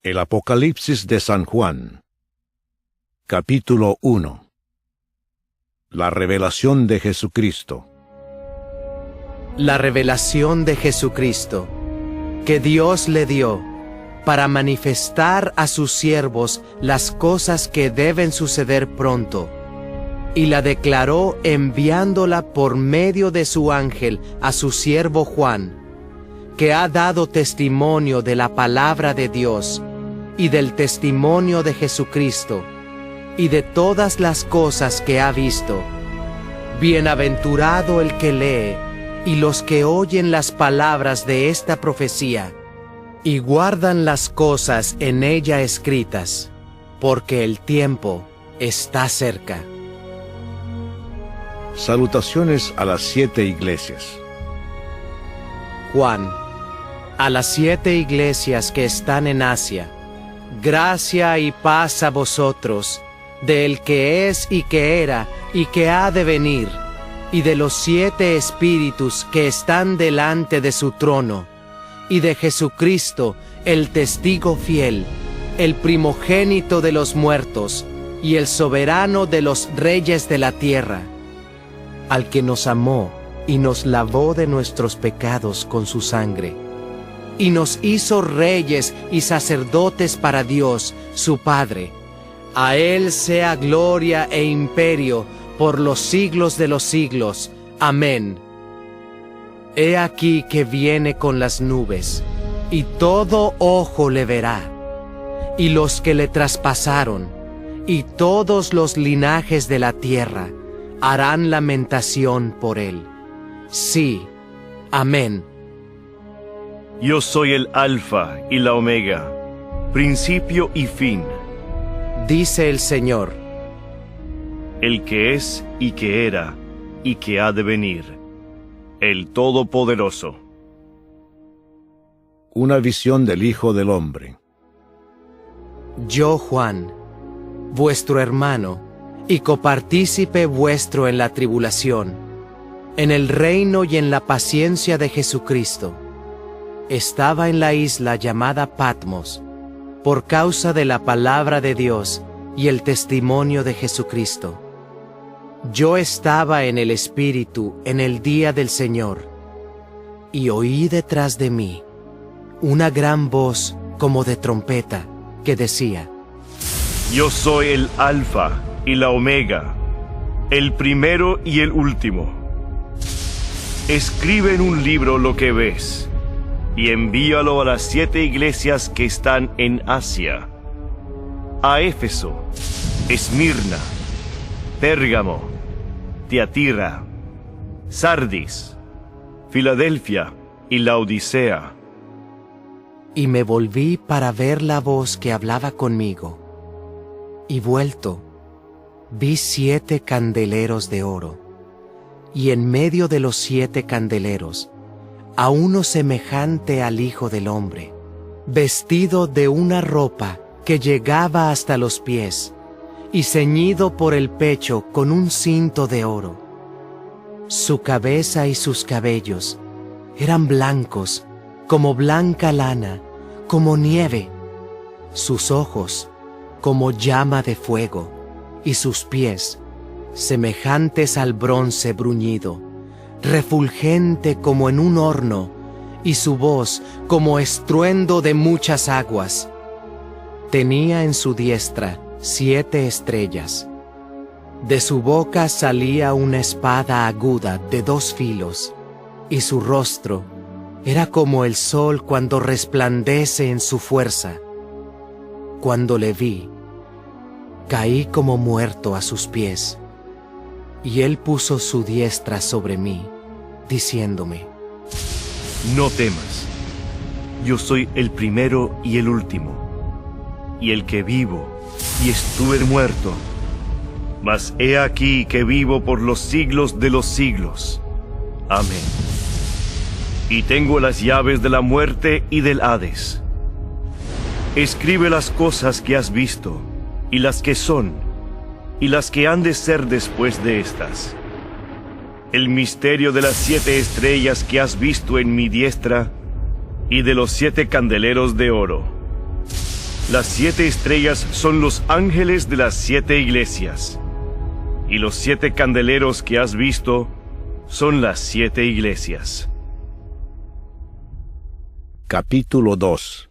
El Apocalipsis de San Juan. Capítulo 1. La revelación de Jesucristo. La revelación de Jesucristo, que Dios le dio para manifestar a sus siervos las cosas que deben suceder pronto, y la declaró enviándola por medio de su ángel a su siervo Juan, que ha dado testimonio de la palabra de Dios y del testimonio de Jesucristo y de todas las cosas que ha visto. Bienaventurado el que lee y los que oyen las palabras de esta profecía y guardan las cosas en ella escritas, porque el tiempo está cerca. Salutaciones a las 7 iglesias. Juan, a las 7 iglesias que están en Asia, gracia y paz a vosotros, del que es y que era y que ha de venir, y de los 7 espíritus que están delante de su trono, y de Jesucristo, el testigo fiel, el primogénito de los muertos, y el soberano de los reyes de la tierra, al que nos amó y nos lavó de nuestros pecados con su sangre, y nos hizo reyes y sacerdotes para Dios, su Padre. A Él sea gloria e imperio por los siglos de los siglos. Amén. He aquí que viene con las nubes, y todo ojo le verá, y los que le traspasaron, y todos los linajes de la tierra harán lamentación por él. Sí. Amén. Yo soy el Alfa y la Omega, principio y fin, dice el Señor, el que es y que era y que ha de venir, el Todopoderoso. Una visión del Hijo del Hombre. Yo, Juan, vuestro hermano, y copartícipe vuestro en la tribulación, en el reino y en la paciencia de Jesucristo, estaba en la isla llamada Patmos, por causa de la palabra de Dios y el testimonio de Jesucristo. Yo estaba en el Espíritu en el día del Señor, y oí detrás de mí una gran voz como de trompeta, que decía: Yo soy el Alfa y la Omega, el primero y el último. Escribe en un libro lo que ves, y envíalo a las 7 iglesias que están en Asia: a Éfeso, Esmirna, Pérgamo, Tiatira, Sardis, Filadelfia y Laodicea. Y me volví para ver la voz que hablaba conmigo, y vuelto, vi 7 candeleros de oro, y en medio de los 7 candeleros, a uno semejante al Hijo del Hombre, vestido de una ropa que llegaba hasta los pies, y ceñido por el pecho con un cinto de oro. Su cabeza y sus cabellos eran blancos, como blanca lana, como nieve, sus ojos como llama de fuego, y sus pies semejantes al bronce bruñido, refulgente como en un horno, y su voz como estruendo de muchas aguas. Tenía en su diestra 7 estrellas. De su boca salía una espada aguda de 2 filos, y su rostro era como el sol cuando resplandece en su fuerza. Cuando le vi, caí como muerto a sus pies, y él puso su diestra sobre mí, diciéndome: No temas, yo soy el primero y el último, y el que vivo y estuve muerto, mas he aquí que vivo por los siglos de los siglos. Amén. Y tengo las llaves de la muerte y del Hades. Escribe las cosas que has visto, y las que son, y las que han de ser después de estas. El misterio de las 7 estrellas que has visto en mi diestra, y de los 7 candeleros de oro. Las 7 estrellas son los ángeles de las 7 iglesias, y los 7 candeleros que has visto son las 7 iglesias. Capítulo 2.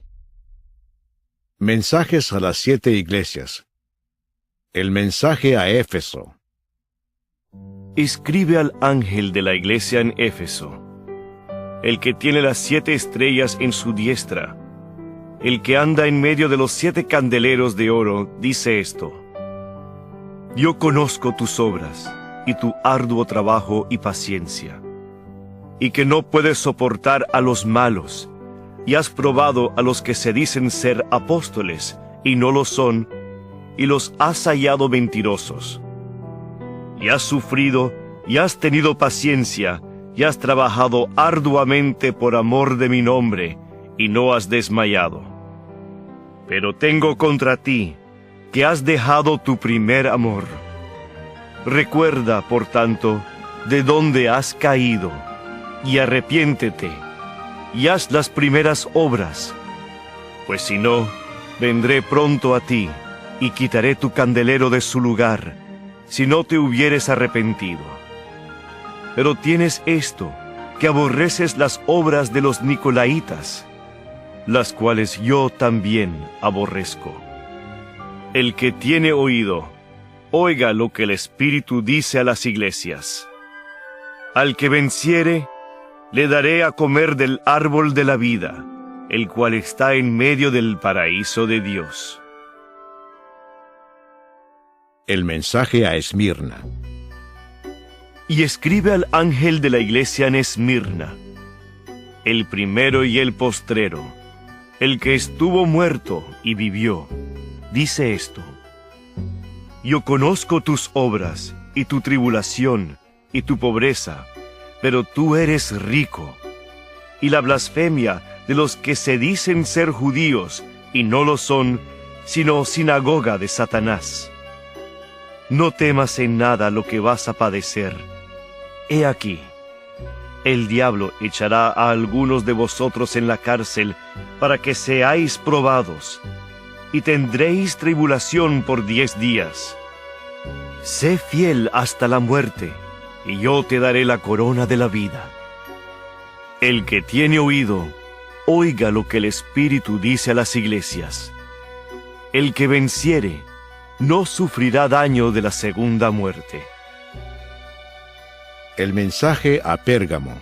Mensajes a las 7 iglesias. El mensaje a Éfeso. Escribe al ángel de la iglesia en Éfeso, el que tiene las 7 estrellas en su diestra, el que anda en medio de los 7 candeleros de oro, dice esto: Yo conozco tus obras, y tu arduo trabajo y paciencia, y que no puedes soportar a los malos, y has probado a los que se dicen ser apóstoles, y no lo son, y los has hallado mentirosos. Y has sufrido, y has tenido paciencia, y has trabajado arduamente por amor de mi nombre, y no has desmayado. Pero tengo contra ti, que has dejado tu primer amor. Recuerda, por tanto, de dónde has caído, y arrepiéntete, y haz las primeras obras. Pues si no, vendré pronto a ti, y quitaré tu candelero de su lugar, si no te hubieres arrepentido. Pero tienes esto, que aborreces las obras de los nicolaitas, las cuales yo también aborrezco. El que tiene oído, oiga lo que el Espíritu dice a las iglesias. Al que venciere, le daré a comer del árbol de la vida, el cual está en medio del paraíso de Dios. El mensaje a Esmirna. Y escribe al ángel de la iglesia en Esmirna, el primero y el postrero, el que estuvo muerto y vivió, dice esto: Yo conozco tus obras, y tu tribulación, y tu pobreza, pero tú eres rico, y la blasfemia de los que se dicen ser judíos, y no lo son, sino sinagoga de Satanás. No temas en nada lo que vas a padecer. He aquí, el diablo echará a algunos de vosotros en la cárcel para que seáis probados, y tendréis tribulación por 10 días. Sé fiel hasta la muerte, y yo te daré la corona de la vida. El que tiene oído, oiga lo que el Espíritu dice a las iglesias. El que venciere, no sufrirá daño de la segunda muerte. El mensaje a Pérgamo.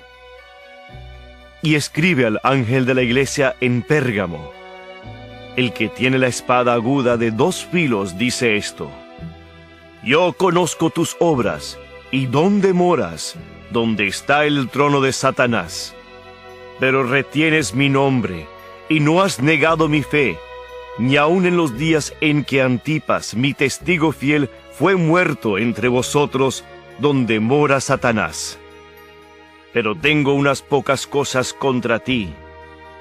Y escribe al ángel de la iglesia en Pérgamo, el que tiene la espada aguda de 2 filos, dice esto: Yo conozco tus obras, y dónde moras, donde está el trono de Satanás. Pero retienes mi nombre, y no has negado mi fe, ni aun en los días en que Antipas, mi testigo fiel, fue muerto entre vosotros, donde mora Satanás. Pero tengo unas pocas cosas contra ti,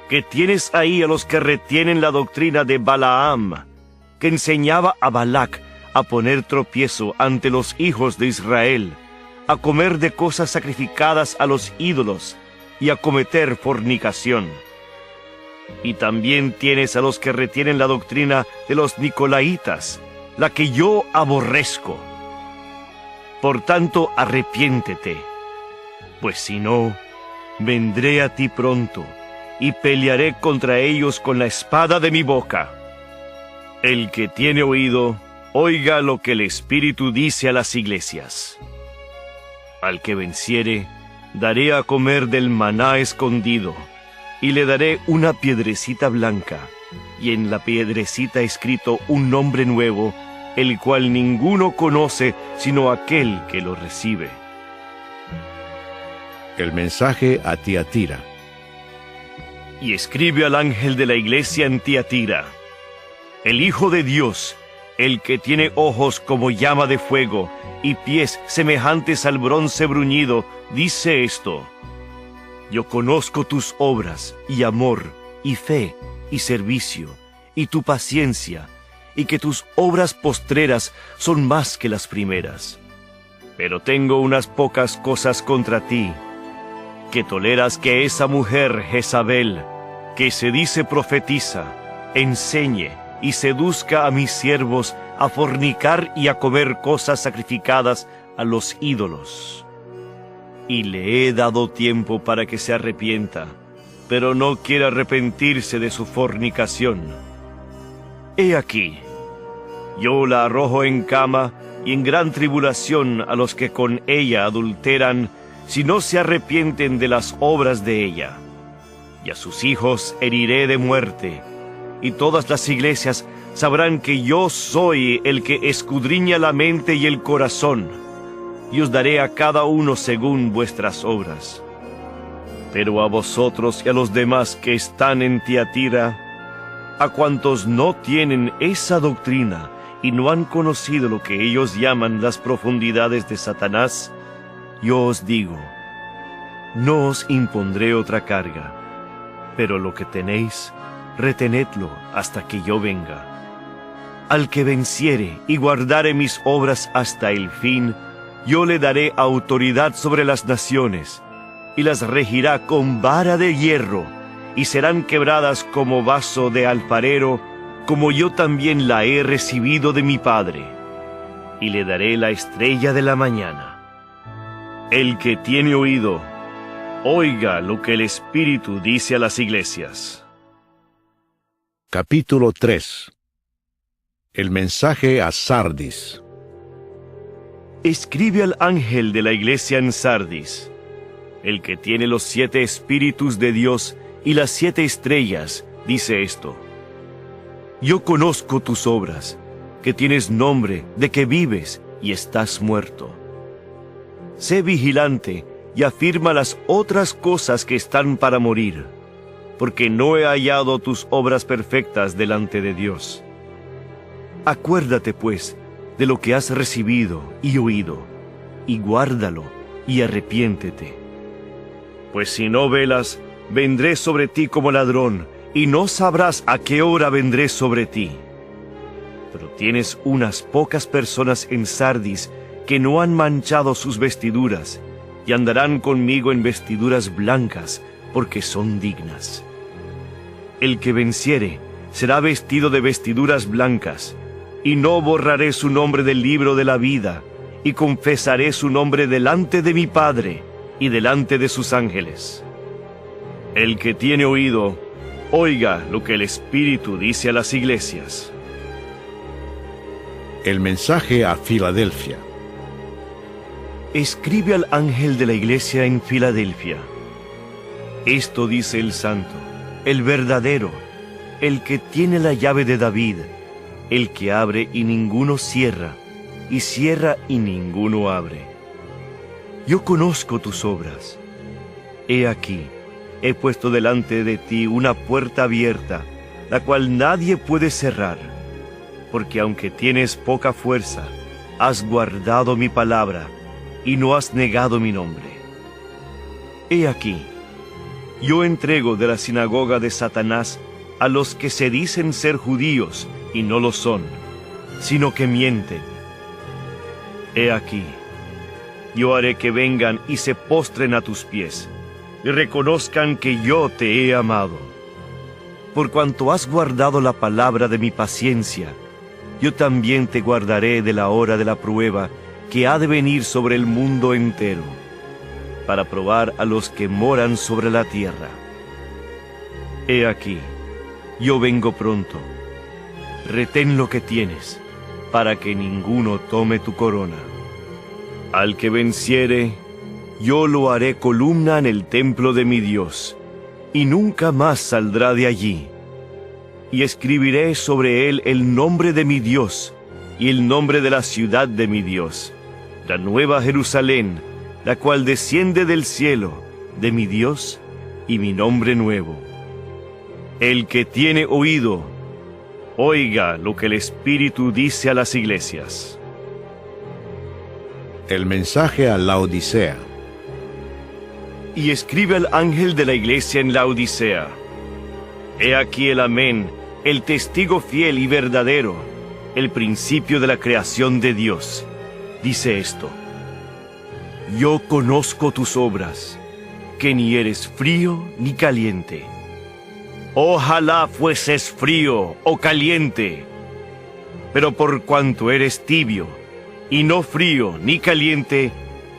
que tienes ahí a los que retienen la doctrina de Balaam, que enseñaba a Balac a poner tropiezo ante los hijos de Israel, a comer de cosas sacrificadas a los ídolos, y a cometer fornicación. Y también tienes a los que retienen la doctrina de los nicolaitas, la que yo aborrezco. Por tanto, arrepiéntete, pues si no, vendré a ti pronto, y pelearé contra ellos con la espada de mi boca. El que tiene oído, oiga lo que el Espíritu dice a las iglesias. Al que venciere, daré a comer del maná escondido, y le daré una piedrecita blanca, y en la piedrecita escrito un nombre nuevo, el cual ninguno conoce sino aquel que lo recibe. El mensaje a Tiatira. Y escribe al ángel de la iglesia en Tiatira: El Hijo de Dios, el que tiene ojos como llama de fuego y pies semejantes al bronce bruñido, dice esto: Yo conozco tus obras, y amor, y fe, y servicio, y tu paciencia, y que tus obras postreras son más que las primeras. Pero tengo unas pocas cosas contra ti, que toleras que esa mujer Jezabel, que se dice profetiza, enseñe y seduzca a mis siervos a fornicar y a comer cosas sacrificadas a los ídolos. Y le he dado tiempo para que se arrepienta, pero no quiere arrepentirse de su fornicación. He aquí, yo la arrojo en cama y en gran tribulación a los que con ella adulteran, si no se arrepienten de las obras de ella. Y a sus hijos heriré de muerte, y todas las iglesias sabrán que yo soy el que escudriña la mente y el corazón, y os daré a cada uno según vuestras obras. Pero a vosotros y a los demás que están en Tiatira, a cuantos no tienen esa doctrina y no han conocido lo que ellos llaman las profundidades de Satanás, yo os digo, no os impondré otra carga, pero lo que tenéis, retenedlo hasta que yo venga. Al que venciere y guardare mis obras hasta el fin, yo le daré autoridad sobre las naciones, y las regirá con vara de hierro, y serán quebradas como vaso de alfarero, como yo también la he recibido de mi Padre. Y le daré la estrella de la mañana. El que tiene oído, oiga lo que el Espíritu dice a las iglesias. Capítulo 3. El mensaje a Sardis. Escribe al ángel de la iglesia en Sardis, el que tiene los 7 espíritus de Dios y las 7 estrellas, dice esto: Yo conozco tus obras, que tienes nombre de que vives y estás muerto. Sé vigilante y afirma las otras cosas que están para morir, porque no he hallado tus obras perfectas delante de Dios. Acuérdate, pues, de lo que has recibido y oído, y guárdalo y arrepiéntete. Pues si no velas, vendré sobre ti como ladrón, y no sabrás a qué hora vendré sobre ti. Pero tienes unas pocas personas en Sardis que no han manchado sus vestiduras, y andarán conmigo en vestiduras blancas, porque son dignas. El que venciere será vestido de vestiduras blancas, y no borraré su nombre del libro de la vida, y confesaré su nombre delante de mi Padre y delante de sus ángeles. El que tiene oído, oiga lo que el Espíritu dice a las iglesias. El mensaje a Filadelfia. Escribe al ángel de la iglesia en Filadelfia. Esto dice el Santo, el verdadero, el que tiene la llave de David, el que abre y ninguno cierra, y cierra y ninguno abre. Yo conozco tus obras. He aquí, he puesto delante de ti una puerta abierta, la cual nadie puede cerrar, porque aunque tienes poca fuerza, has guardado mi palabra, y no has negado mi nombre. He aquí, yo entrego de la sinagoga de Satanás a los que se dicen ser judíos y no lo son, sino que mienten. He aquí, yo haré que vengan y se postren a tus pies, y reconozcan que yo te he amado. Por cuanto has guardado la palabra de mi paciencia, yo también te guardaré de la hora de la prueba que ha de venir sobre el mundo entero, para probar a los que moran sobre la tierra. He aquí, yo vengo pronto. Retén lo que tienes, para que ninguno tome tu corona. Al que venciere, yo lo haré columna en el templo de mi Dios, y nunca más saldrá de allí. Y escribiré sobre él el nombre de mi Dios, y el nombre de la ciudad de mi Dios, la nueva Jerusalén, la cual desciende del cielo, de mi Dios, y mi nombre nuevo. El que tiene oído, oiga lo que el Espíritu dice a las iglesias. El mensaje a Laodicea. Y escribe al ángel de la iglesia en Laodicea. He aquí el Amén, el testigo fiel y verdadero, el principio de la creación de Dios. Dice esto: Yo conozco tus obras, que ni eres frío ni caliente. Ojalá fueses frío o caliente, pero por cuanto eres tibio, y no frío ni caliente,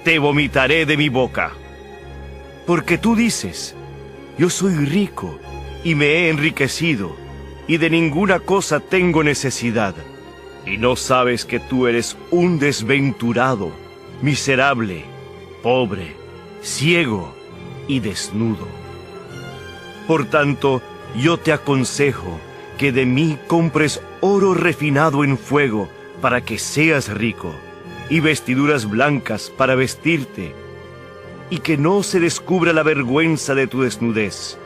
te vomitaré de mi boca. Porque tú dices, yo soy rico, y me he enriquecido, y de ninguna cosa tengo necesidad, y no sabes que tú eres un desventurado, miserable, pobre, ciego y desnudo. Por tanto, yo te aconsejo que de mí compres oro refinado en fuego para que seas rico, y vestiduras blancas para vestirte, y que no se descubra la vergüenza de tu desnudez.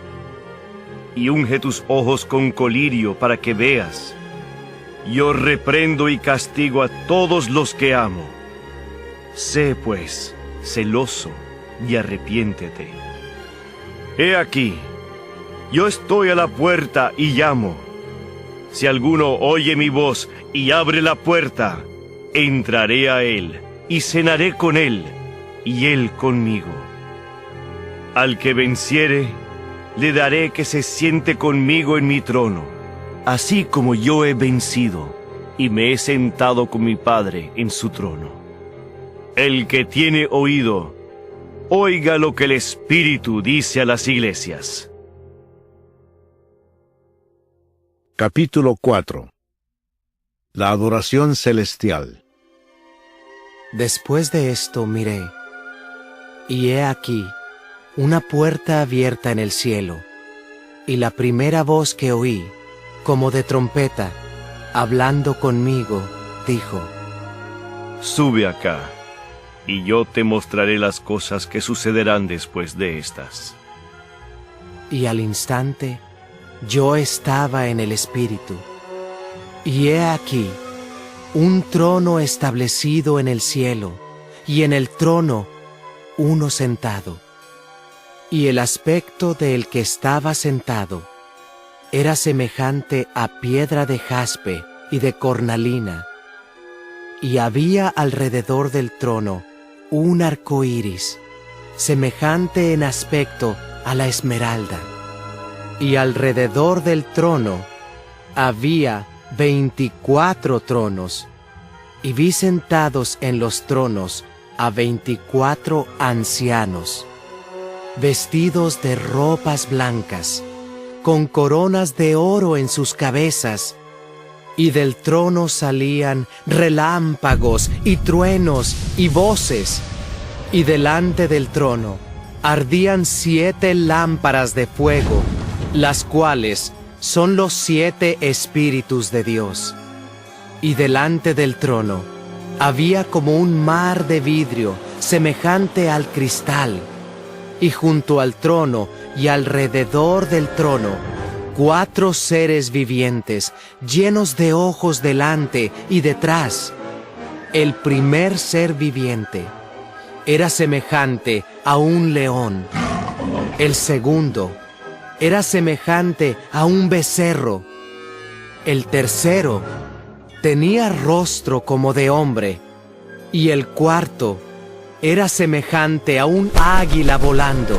Y unge tus ojos con colirio para que veas. Yo reprendo y castigo a todos los que amo. Sé, pues, celoso y arrepiéntete. He aquí, yo estoy a la puerta y llamo. Si alguno oye mi voz y abre la puerta, entraré a él y cenaré con él, y él conmigo. Al que venciere, le daré que se siente conmigo en mi trono, así como yo he vencido y me he sentado con mi Padre en su trono. El que tiene oído, oiga lo que el Espíritu dice a las iglesias. Capítulo 4. La adoración celestial. Después de esto miré, y he aquí una puerta abierta en el cielo, y la primera voz que oí, como de trompeta, hablando conmigo, dijo: Sube acá, y yo te mostraré las cosas que sucederán después de estas. Y al instante yo estaba en el Espíritu, y he aquí un trono establecido en el cielo, y en el trono uno sentado. Y el aspecto del que estaba sentado era semejante a piedra de jaspe y de cornalina, y había alrededor del trono un arco iris, semejante en aspecto a la esmeralda. Y alrededor del trono había 24 tronos, y vi sentados en los tronos a 24 ancianos, vestidos de ropas blancas, con coronas de oro en sus cabezas, y del trono salían relámpagos y truenos y voces, y delante del trono ardían 7 lámparas de fuego, las cuales son los 7 Espíritus de Dios. Y delante del trono había como un mar de vidrio semejante al cristal, y junto al trono y alrededor del trono 4 seres vivientes llenos de ojos delante y detrás. El primer ser viviente era semejante a un león. El segundo era semejante a un becerro. El tercero tenía rostro como de hombre, y el cuarto era semejante a un águila volando.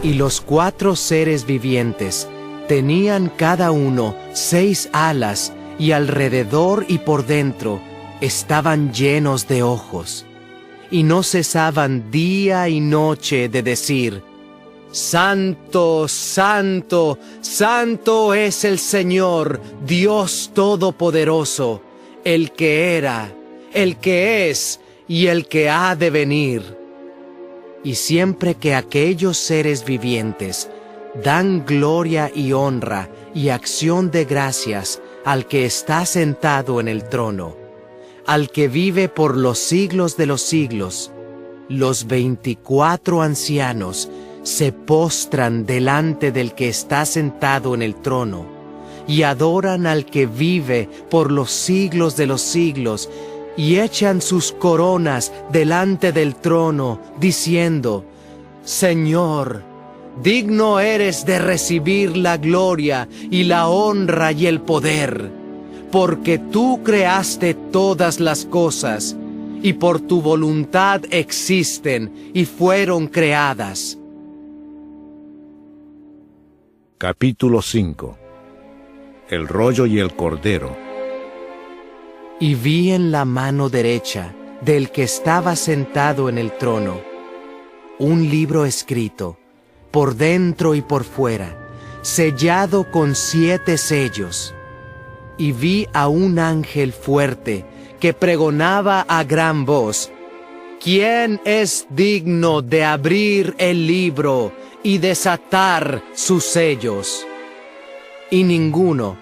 Y los 4 seres vivientes tenían cada uno 6 alas, y alrededor y por dentro estaban llenos de ojos, y no cesaban día y noche de decir: Santo, santo, santo es el Señor, Dios Todopoderoso, el que era, el que es y el que ha de venir. Y siempre que aquellos seres vivientes dan gloria y honra y acción de gracias al que está sentado en el trono, al que vive por los siglos de los siglos, los 24 ancianos se postran delante del que está sentado en el trono y adoran al que vive por los siglos de los siglos, y echan sus coronas delante del trono, diciendo: Señor, digno eres de recibir la gloria y la honra y el poder, porque tú creaste todas las cosas, y por tu voluntad existen y fueron creadas. Capítulo 5. El rollo y el cordero. Y vi en la mano derecha del que estaba sentado en el trono un libro escrito, por dentro y por fuera, sellado con 7 sellos. Y vi a un ángel fuerte que pregonaba a gran voz: ¿Quién es digno de abrir el libro y desatar sus sellos? Y ninguno,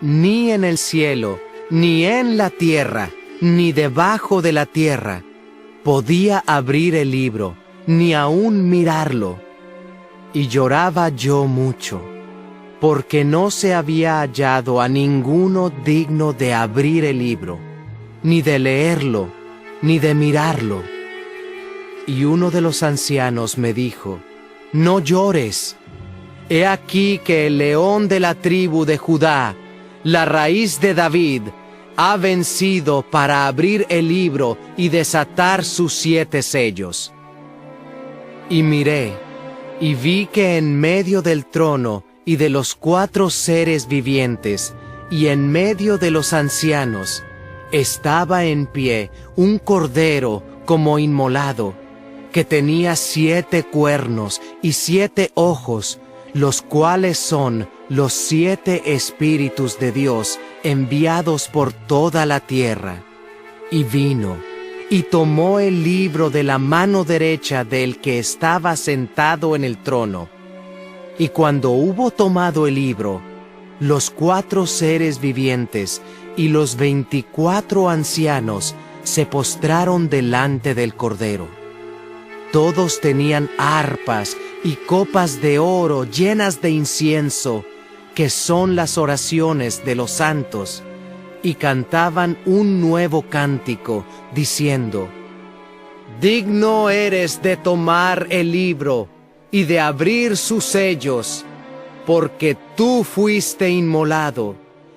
ni en el cielo, ni en la tierra, ni debajo de la tierra, podía abrir el libro, ni aun mirarlo. Y lloraba yo mucho, porque no se había hallado a ninguno digno de abrir el libro, ni de leerlo, ni de mirarlo. Y uno de los ancianos me dijo: No llores. He aquí que el león de la tribu de Judá, la raíz de David, ha vencido para abrir el libro y desatar sus 7 sellos. Y miré, y vi que en medio del trono y de los 4 seres vivientes, y en medio de los ancianos, estaba en pie un cordero como inmolado, que tenía 7 cuernos y 7 ojos, los cuales son los 7 espíritus de Dios enviados por toda la tierra. Y vino, y tomó el libro de la mano derecha del que estaba sentado en el trono. Y cuando hubo tomado el libro, los 4 seres vivientes y los 24 ancianos se postraron delante del Cordero. Todos tenían arpas y copas de oro llenas de incienso, que son las oraciones de los santos, y cantaban un nuevo cántico, diciendo: Digno eres de tomar el libro y de abrir sus sellos, porque tú fuiste inmolado,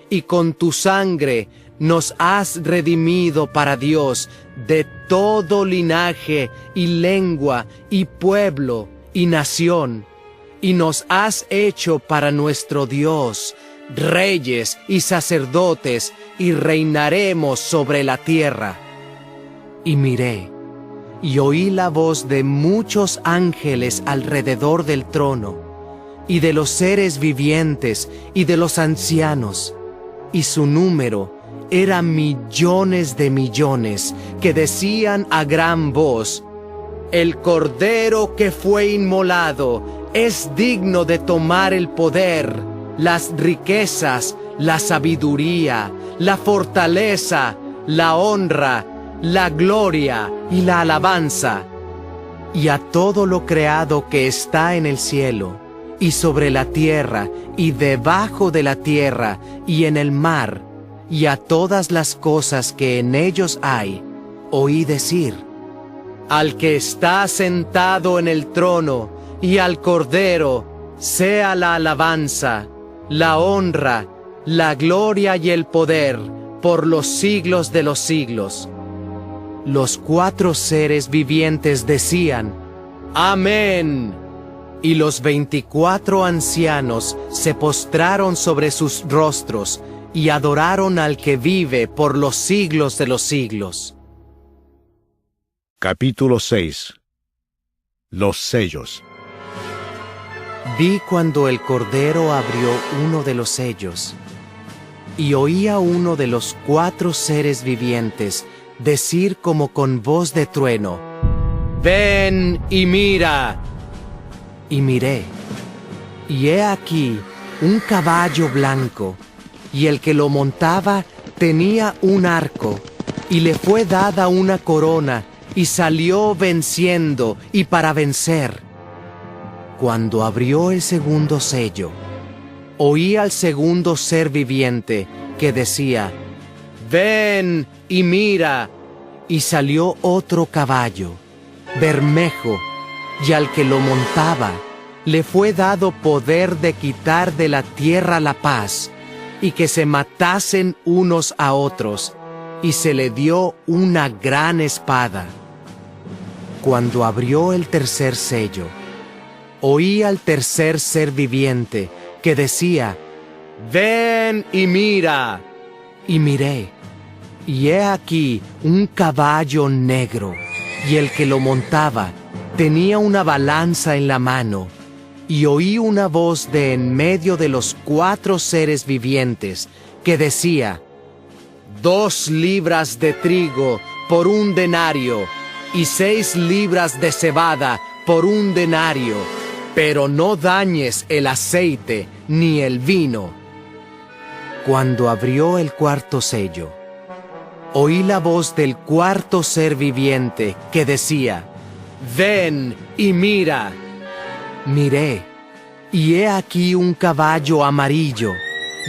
y con tu sangre nos has redimido para Dios de todo linaje y lengua y pueblo y nación, y nos has hecho para nuestro Dios reyes y sacerdotes, y reinaremos sobre la tierra. Y miré, y oí la voz de muchos ángeles alrededor del trono, y de los seres vivientes y de los ancianos, y su número era millones de millones, que decían a gran voz: El Cordero que fue inmolado es digno de tomar el poder, las riquezas, la sabiduría, la fortaleza, la honra, la gloria y la alabanza. Y a todo lo creado que está en el cielo, y sobre la tierra, y debajo de la tierra, y en el mar, y a todas las cosas que en ellos hay, oí decir: Al que está sentado en el trono y al Cordero sea la alabanza, la honra, la gloria y el poder por los siglos de los siglos. Los 4 seres vivientes decían: Amén. Y los 24 ancianos se postraron sobre sus rostros y adoraron al que vive por los siglos de los siglos. Capítulo 6. Los sellos. Vi cuando el Cordero abrió uno de los sellos, y oí a uno de los 4 seres vivientes decir como con voz de trueno: Ven y mira. Y miré, y he aquí un caballo blanco, y el que lo montaba tenía un arco, y le fue dada una corona, y salió venciendo y para vencer. Cuando abrió el segundo sello, oí al segundo ser viviente que decía: Ven y mira. Y salió otro caballo, bermejo, y al que lo montaba le fue dado poder de quitar de la tierra la paz, y que se matasen unos a otros, y se le dio una gran espada. Cuando abrió el tercer sello, oí al tercer ser viviente que decía: «Ven y mira». Y miré, y he aquí un caballo negro, y el que lo montaba tenía una balanza en la mano, y oí una voz de en medio de los 4 seres vivientes, que decía: 2 libras de trigo por 1 denario, y 6 libras de cebada por 1 denario, pero no dañes el aceite ni el vino. Cuando abrió el 4º sello, oí la voz del 4º ser viviente que decía: «Ven y mira». Miré, y he aquí un caballo amarillo,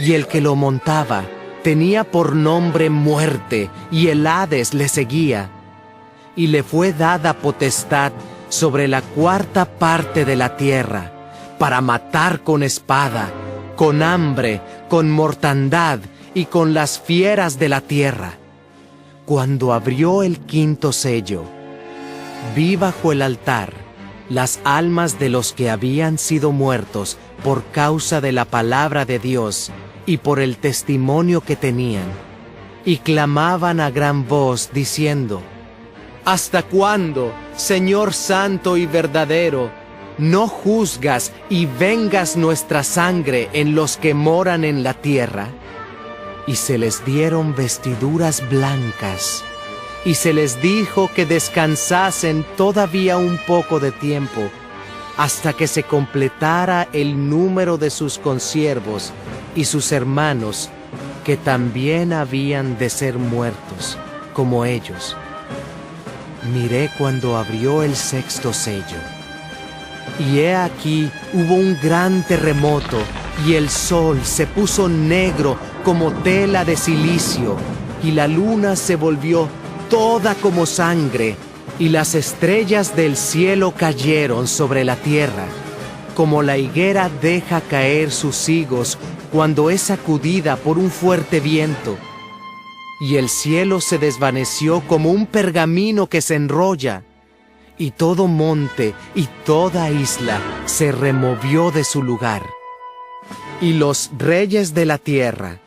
y el que lo montaba tenía por nombre Muerte, y el Hades le seguía. Y le fue dada potestad sobre la 4ª parte de la tierra, para matar con espada, con hambre, con mortandad y con las fieras de la tierra. Cuando abrió el 5º sello, vi bajo el altar las almas de los que habían sido muertos por causa de la palabra de Dios y por el testimonio que tenían, y clamaban a gran voz diciendo: «¿Hasta cuándo, Señor santo y verdadero, no juzgas y vengas nuestra sangre en los que moran en la tierra?» Y se les dieron vestiduras blancas, y se les dijo que descansasen todavía un poco de tiempo, hasta que se completara el número de sus consiervos y sus hermanos, que también habían de ser muertos, como ellos. Miré cuando abrió el 6º sello, y he aquí hubo un gran terremoto, y el sol se puso negro como tela de cilicio, y la luna se volvió toda como sangre, y las estrellas del cielo cayeron sobre la tierra, como la higuera deja caer sus higos cuando es sacudida por un fuerte viento. Y el cielo se desvaneció como un pergamino que se enrolla, y todo monte y toda isla se removió de su lugar. Y los reyes de la tierra,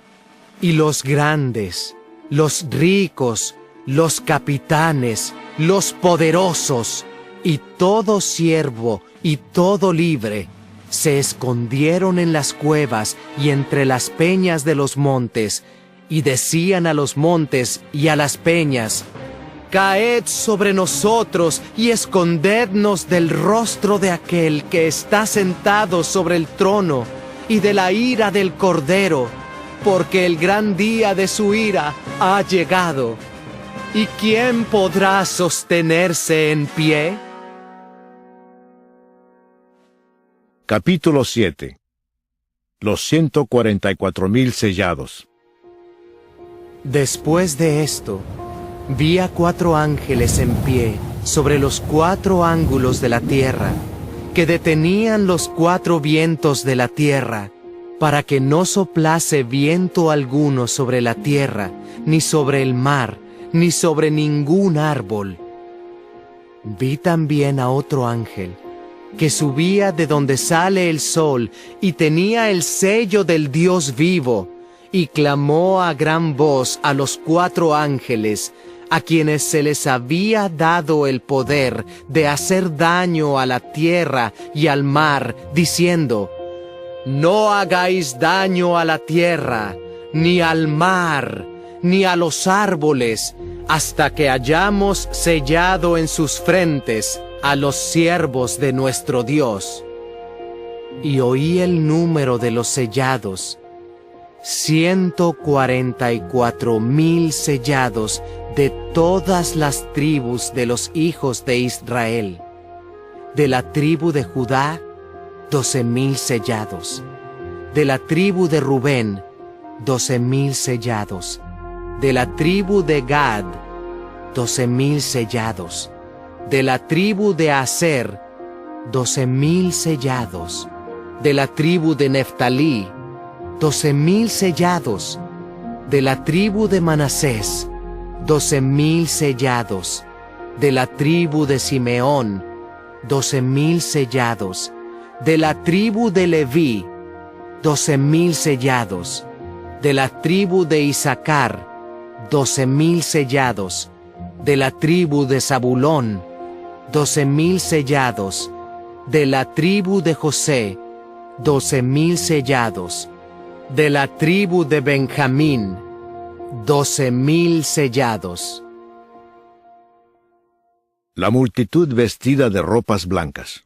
y los grandes, los ricos, los capitanes, los poderosos, y todo siervo y todo libre, se escondieron en las cuevas y entre las peñas de los montes, y decían a los montes y a las peñas: «Caed sobre nosotros y escondednos del rostro de aquel que está sentado sobre el trono y de la ira del Cordero, porque el gran día de su ira ha llegado. ¿Y quién podrá sostenerse en pie?». Capítulo 7. Los 144,000 sellados. Después de esto, vi a 4 ángeles en pie sobre los 4 ángulos de la tierra, que detenían los 4 vientos de la tierra, para que no soplase viento alguno sobre la tierra, ni sobre el mar, ni sobre ningún árbol. Vi también a otro ángel, que subía de donde sale el sol, y tenía el sello del Dios vivo, y clamó a gran voz a los 4 ángeles, a quienes se les había dado el poder de hacer daño a la tierra y al mar, diciendo: «No hagáis daño a la tierra, ni al mar, ni a los árboles, hasta que hayamos sellado en sus frentes a los siervos de nuestro Dios». Y oí el número de los sellados: 144,000 sellados de todas las tribus de los hijos de Israel. De la tribu de Judá, 12,000 sellados. De la tribu de Rubén, 12,000 sellados. De la tribu de Gad, 12,000 sellados. De la tribu de Aser, 12,000 sellados. De la tribu de Neftalí, 12,000 sellados. De la tribu de Manasés, 12,000 sellados. De la tribu de Simeón, 12,000 sellados. De la tribu de Leví, 12,000 sellados. De la tribu de Issacar, 12,000 sellados. De la tribu de Zabulón, 12,000 sellados. De la tribu de José, 12,000 sellados. De la tribu de Benjamín, 12,000 sellados. La multitud vestida de ropas blancas.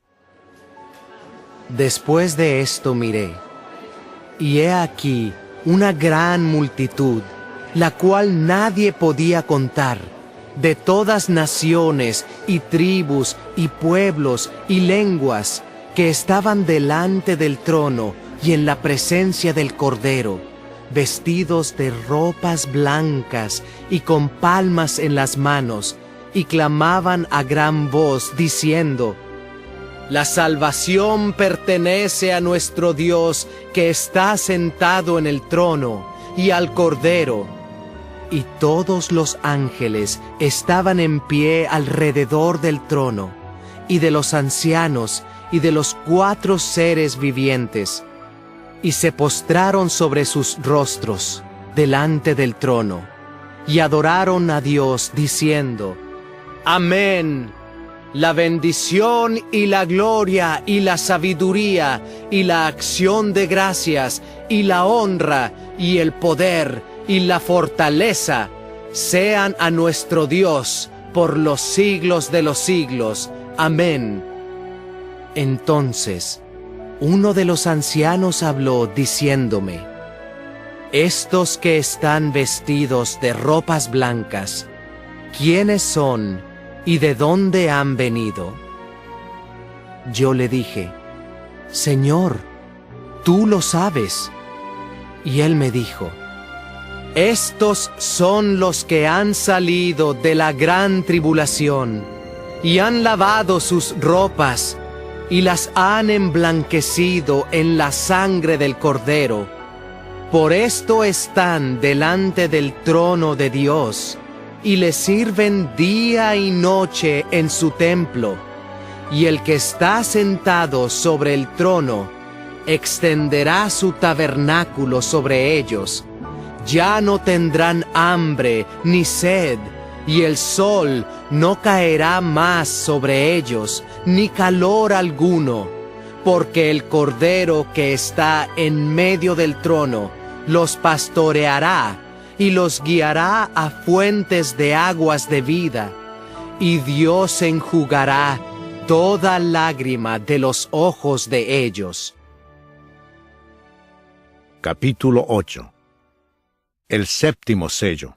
Después de esto miré, y he aquí una gran multitud, la cual nadie podía contar, de todas naciones y tribus y pueblos y lenguas, que estaban delante del trono y en la presencia del Cordero, vestidos de ropas blancas y con palmas en las manos, y clamaban a gran voz, diciendo: La salvación pertenece a nuestro Dios, que está sentado en el trono, y al Cordero. Y todos los ángeles estaban en pie alrededor del trono, y de los ancianos, y de los 4 seres vivientes, y se postraron sobre sus rostros delante del trono, y adoraron a Dios, diciendo: Amén. La bendición y la gloria y la sabiduría y la acción de gracias y la honra y el poder y la fortaleza sean a nuestro Dios por los siglos de los siglos. Amén. Entonces, uno de los ancianos habló diciéndome: Estos que están vestidos de ropas blancas, ¿quiénes son y de dónde han venido? Yo le dije: Señor, tú lo sabes. Y él me dijo: Estos son los que han salido de la gran tribulación, y han lavado sus ropas, y las han emblanquecido en la sangre del Cordero. Por esto están delante del trono de Dios, y le sirven día y noche en su templo. Y el que está sentado sobre el trono extenderá su tabernáculo sobre ellos. Ya no tendrán hambre ni sed, y el sol no caerá más sobre ellos, ni calor alguno, porque el Cordero que está en medio del trono los pastoreará y los guiará a fuentes de aguas de vida, y Dios enjugará toda lágrima de los ojos de ellos. Capítulo 8. El séptimo sello.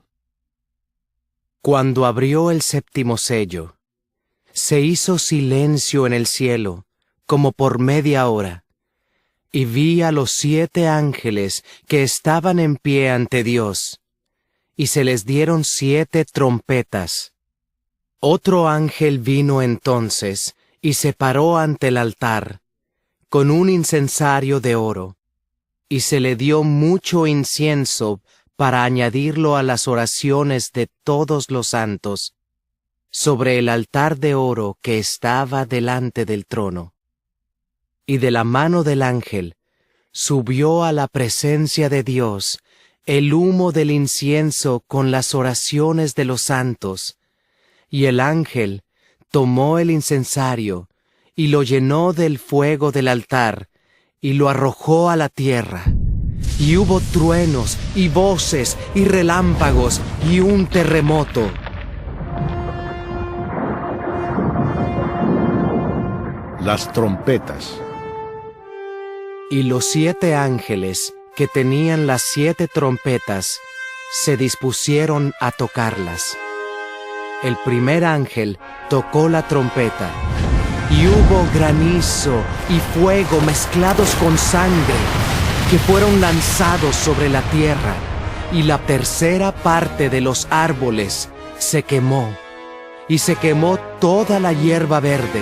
Cuando abrió el séptimo sello, se hizo silencio en el cielo, como por media hora, y vi a los 7 ángeles que estaban en pie ante Dios, y se les dieron 7 trompetas. Otro ángel vino entonces, y se paró ante el altar, con un incensario de oro, y se le dio mucho incienso para añadirlo a las oraciones de todos los santos, sobre el altar de oro que estaba delante del trono. Y de la mano del ángel subió a la presencia de Dios el humo del incienso con las oraciones de los santos, y el ángel tomó el incensario y lo llenó del fuego del altar y lo arrojó a la tierra. Y hubo truenos y voces y relámpagos y un terremoto. Las trompetas. Y los 7 ángeles que tenían las 7 trompetas se dispusieron a tocarlas. El primer ángel tocó la trompeta, y hubo granizo y fuego mezclados con sangre, que fueron lanzados sobre la tierra, y la tercera parte de los árboles se quemó, y se quemó toda la hierba verde.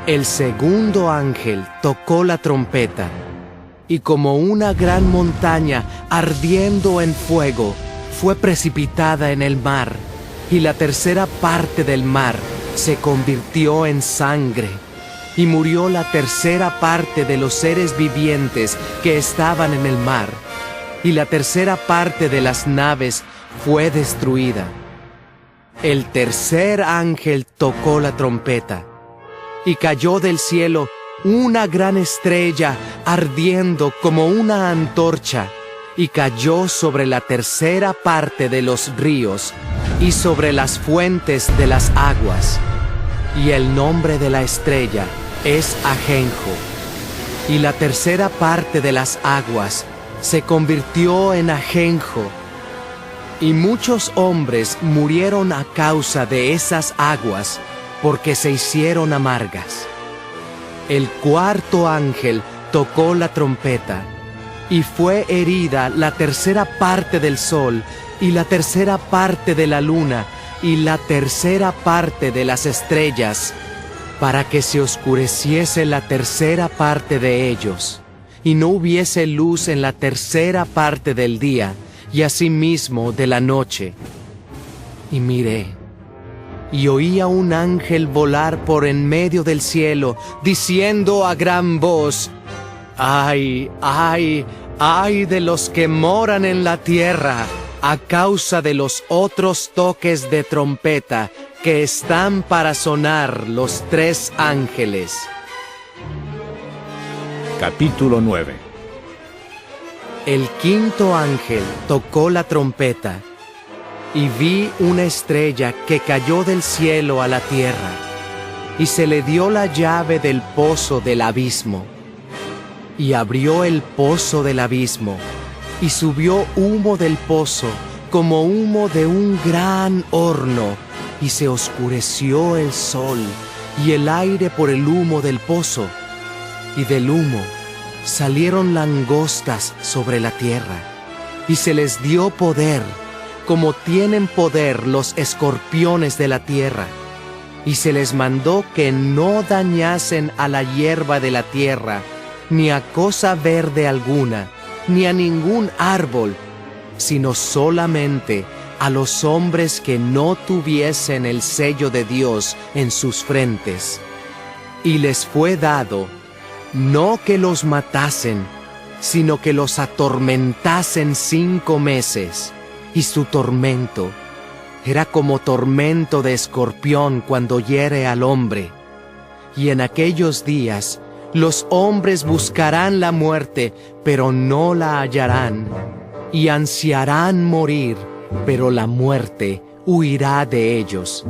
El segundo ángel tocó la trompeta, y como una gran montaña ardiendo en fuego, fue precipitada en el mar, y la tercera parte del mar se convirtió en sangre. y murió la tercera parte de los seres vivientes que estaban en el mar, y la tercera parte de las naves fue destruida. El tercer ángel tocó la trompeta, y cayó del cielo una gran estrella ardiendo como una antorcha, y cayó sobre la tercera parte de los ríos y sobre las fuentes de las aguas. Y el nombre de la estrella es Ajenjo. Y la tercera parte de las aguas se convirtió en ajenjo. Y muchos hombres murieron a causa de esas aguas, porque se hicieron amargas. El cuarto ángel tocó la trompeta, y fue herida la tercera parte del sol, y la tercera parte de la luna, y la tercera parte de las estrellas, para que se oscureciese la tercera parte de ellos, y no hubiese luz en la tercera parte del día, y asimismo de la noche. Y miré, y oí a un ángel volar por en medio del cielo, diciendo a gran voz: ¡Ay, ay, ay de los que moran en la tierra, a causa de los otros toques de trompeta que están para sonar los tres ángeles! Capítulo 9. El quinto ángel tocó la trompeta, y vi una estrella que cayó del cielo a la tierra, y se le dio la llave del pozo del abismo. Y abrió el pozo del abismo, y subió humo del pozo, como humo de un gran horno, y se oscureció el sol y el aire por el humo del pozo, y del humo salieron langostas sobre la tierra, y se les dio poder, como tienen poder los escorpiones de la tierra, y se les mandó que no dañasen a la hierba de la tierra, ni a cosa verde alguna, ni a ningún árbol, sino solamente a los hombres que no tuviesen el sello de Dios en sus frentes. Y les fue dado no que los matasen, sino que los atormentasen 5 meses, y su tormento era como tormento de escorpión cuando hiere al hombre. Y en aquellos días los hombres buscarán la muerte, pero no la hallarán, y ansiarán morir, pero la muerte huirá de ellos.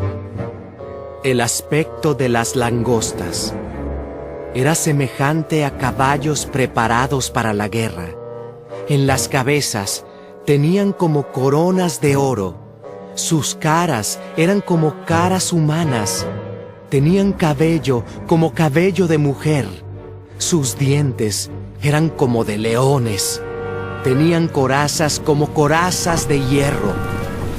El aspecto de las langostas era semejante a caballos preparados para la guerra. En las cabezas tenían como coronas de oro. Sus caras eran como caras humanas. Tenían cabello como cabello de mujer. Sus dientes eran como de leones. Tenían corazas como corazas de hierro.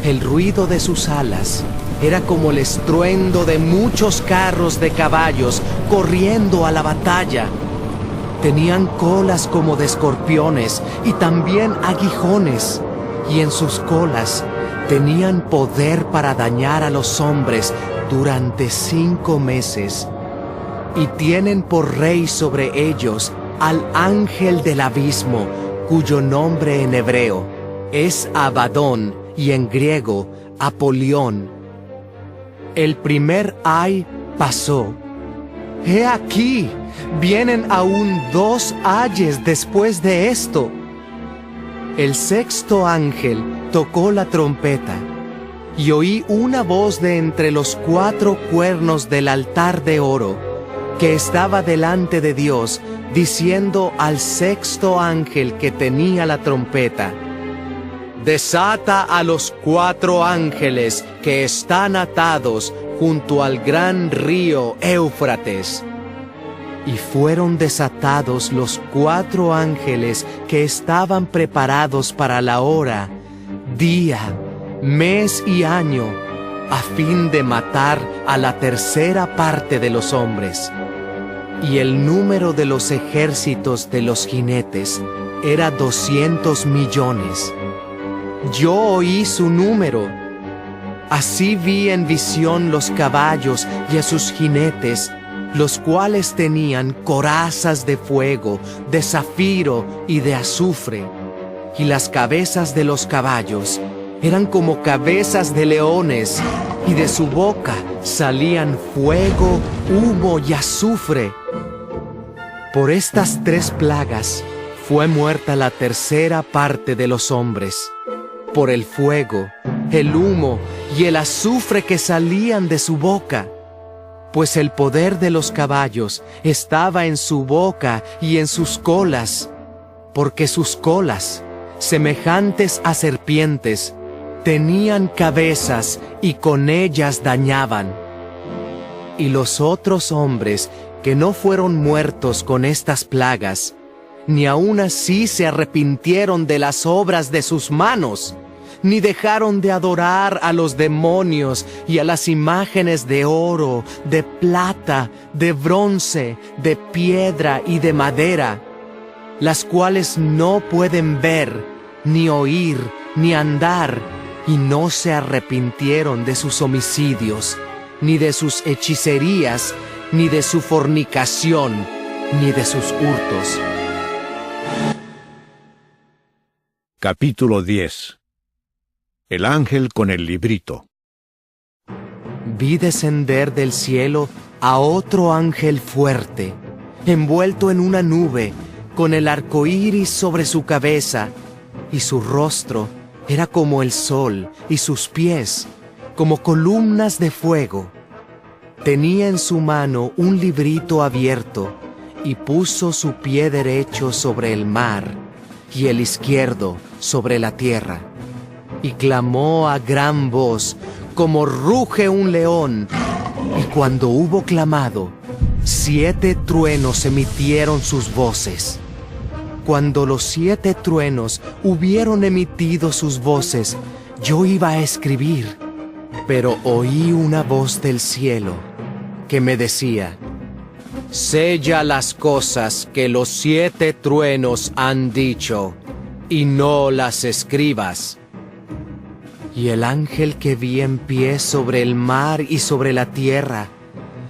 El ruido de sus alas era como el estruendo de muchos carros de caballos corriendo a la batalla. Tenían colas como de escorpiones y también aguijones, y en sus colas tenían poder para dañar a los hombres durante 5 meses. Y tienen por rey sobre ellos al ángel del abismo, cuyo nombre en hebreo es Abadón y en griego Apolión. El primer ay pasó. He aquí, vienen aún 2 ayes después de esto. El sexto ángel tocó la trompeta, y oí una voz de entre los 4 cuernos del altar de oro, que estaba delante de Dios, diciendo al sexto ángel que tenía la trompeta: desata a los 4 ángeles que están atados junto al gran río Éufrates. Y fueron desatados los 4 ángeles que estaban preparados para la hora, día, mes y año, a fin de matar a la tercera parte de los hombres. Y el número de los ejércitos de los jinetes era 200 millones. Yo oí su número. Así vi en visión los caballos y a sus jinetes, los cuales tenían corazas de fuego, de zafiro y de azufre, y las cabezas de los caballos eran como cabezas de leones, y de su boca salían fuego, humo y azufre. Por estas 3 plagas fue muerta la tercera parte de los hombres, por el fuego, el humo y el azufre que salían de su boca. Pues el poder de los caballos estaba en su boca y en sus colas, porque sus colas, semejantes a serpientes, tenían cabezas y con ellas dañaban. Y los otros hombres que no fueron muertos con estas plagas, ni aun así se arrepintieron de las obras de sus manos, ni dejaron de adorar a los demonios y a las imágenes de oro, de plata, de bronce, de piedra y de madera, las cuales no pueden ver, ni oír, ni andar, y no se arrepintieron de sus homicidios, ni de sus hechicerías, ni de su fornicación, ni de sus hurtos. Capítulo 10. El ángel con el librito. Vi descender del cielo a otro ángel fuerte, envuelto en una nube, con el arco iris sobre su cabeza, y su rostro era como el sol, y sus pies como columnas de fuego. Tenía en su mano un librito abierto, y puso su pie derecho sobre el mar, y el izquierdo sobre la tierra. Y clamó a gran voz, como ruge un león. Y cuando hubo clamado, 7 truenos emitieron sus voces. Cuando los 7 truenos hubieron emitido sus voces, yo iba a escribir, pero oí una voz del cielo que me decía: sella las cosas que los 7 truenos han dicho, y no las escribas. Y el ángel que vi en pie sobre el mar y sobre la tierra,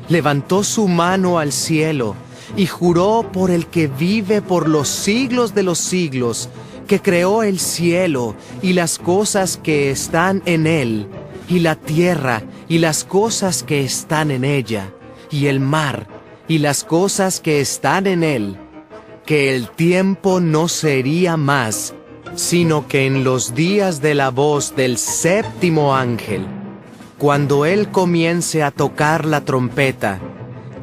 levantó su mano al cielo y juró por el que vive por los siglos de los siglos, que creó el cielo y las cosas que están en él, y la tierra y las cosas que están en ella, y el mar y las cosas que están en él, que el tiempo no sería más, sino que en los días de la voz del 7º ángel, cuando él comience a tocar la trompeta,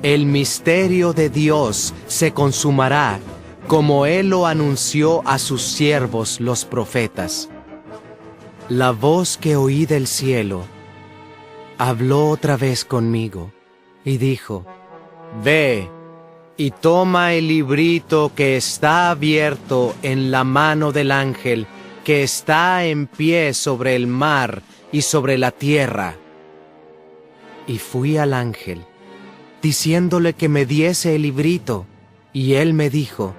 el misterio de Dios se consumará, como él lo anunció a sus siervos los profetas. La voz que oí del cielo habló otra vez conmigo y dijo: ve y toma el librito que está abierto en la mano del ángel que está en pie sobre el mar y sobre la tierra. Y fui al ángel, diciéndole que me diese el librito, y él me dijo: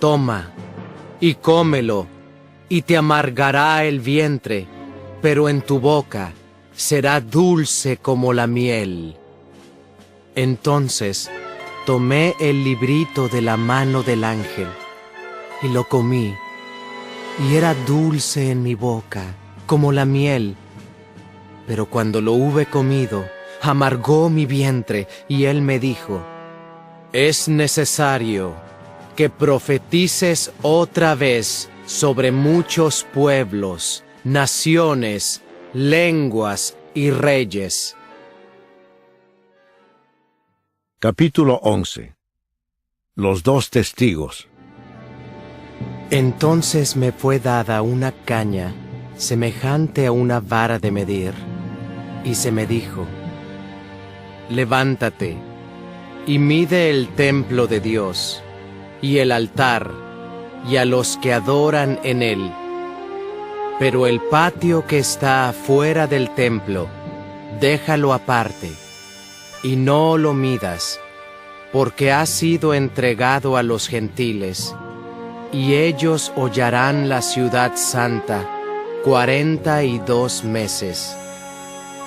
toma y cómelo, y te amargará el vientre, pero en tu boca será dulce como la miel. Entonces tomé el librito de la mano del ángel, y lo comí, y era dulce en mi boca, como la miel. Pero cuando lo hube comido, amargó mi vientre, y él me dijo: es necesario que profetices otra vez sobre muchos pueblos, naciones, lenguas y reyes. Capítulo 11. Los 2 testigos. Entonces me fue dada una caña semejante a una vara de medir, y se me dijo: levántate y mide el templo de Dios, y el altar, y a los que adoran en él. Pero el patio que está afuera del templo, déjalo aparte, y no lo midas, porque ha sido entregado a los gentiles, y ellos hollarán la ciudad santa 42 meses.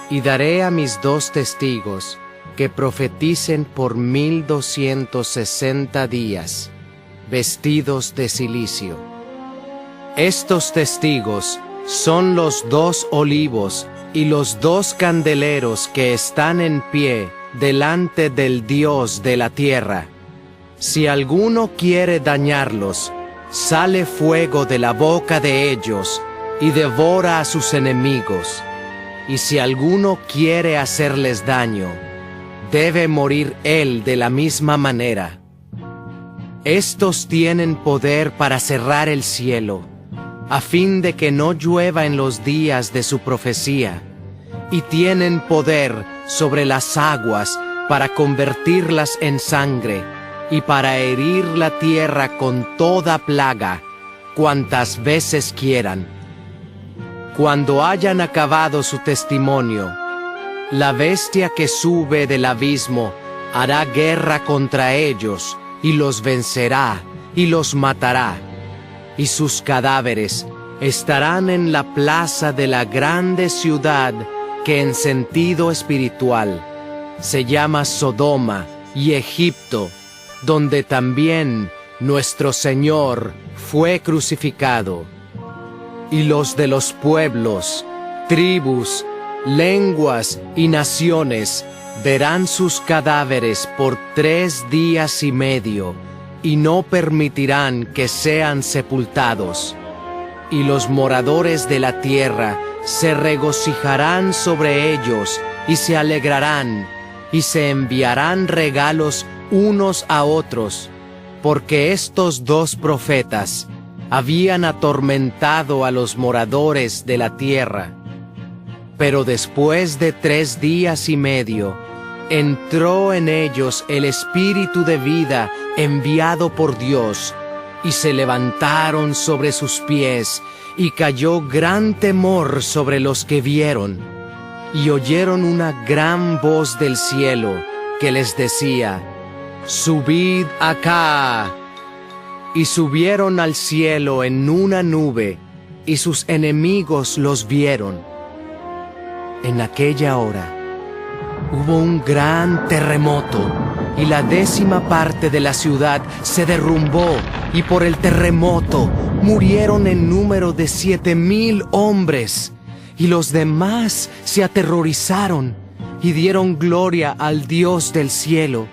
Y daré a mis 2 testigos, que profeticen por 1260 días, vestidos de cilicio. Estos testigos son los 2 olivos y los 2 candeleros que están en pie delante del Dios de la tierra. Si alguno quiere dañarlos, sale fuego de la boca de ellos y devora a sus enemigos. Y si alguno quiere hacerles daño, debe morir él de la misma manera. Estos tienen poder para cerrar el cielo, a fin de que no llueva en los días de su profecía, y tienen poder sobre las aguas para convertirlas en sangre, y para herir la tierra con toda plaga, cuantas veces quieran. Cuando hayan acabado su testimonio, la bestia que sube del abismo hará guerra contra ellos, y los vencerá, y los matará. Y sus cadáveres estarán en la plaza de la grande ciudad que en sentido espiritual se llama Sodoma y Egipto, donde también nuestro Señor fue crucificado. Y los de los pueblos, tribus, lenguas y naciones verán sus cadáveres por 3 días y medio, y no permitirán que sean sepultados. Y los moradores de la tierra se regocijarán sobre ellos, y se alegrarán, y se enviarán regalos unos a otros, porque estos 2 profetas habían atormentado a los moradores de la tierra. Pero después de 3 días y medio, entró en ellos el espíritu de vida enviado por Dios, y se levantaron sobre sus pies, y cayó gran temor sobre los que vieron, y oyeron una gran voz del cielo que les decía: «Subid acá». Y subieron al cielo en una nube, y sus enemigos los vieron. En aquella hora hubo un gran terremoto, y la 10ª parte de la ciudad se derrumbó, y por el terremoto murieron en número de 7,000 hombres, y los demás se aterrorizaron y dieron gloria al Dios del cielo.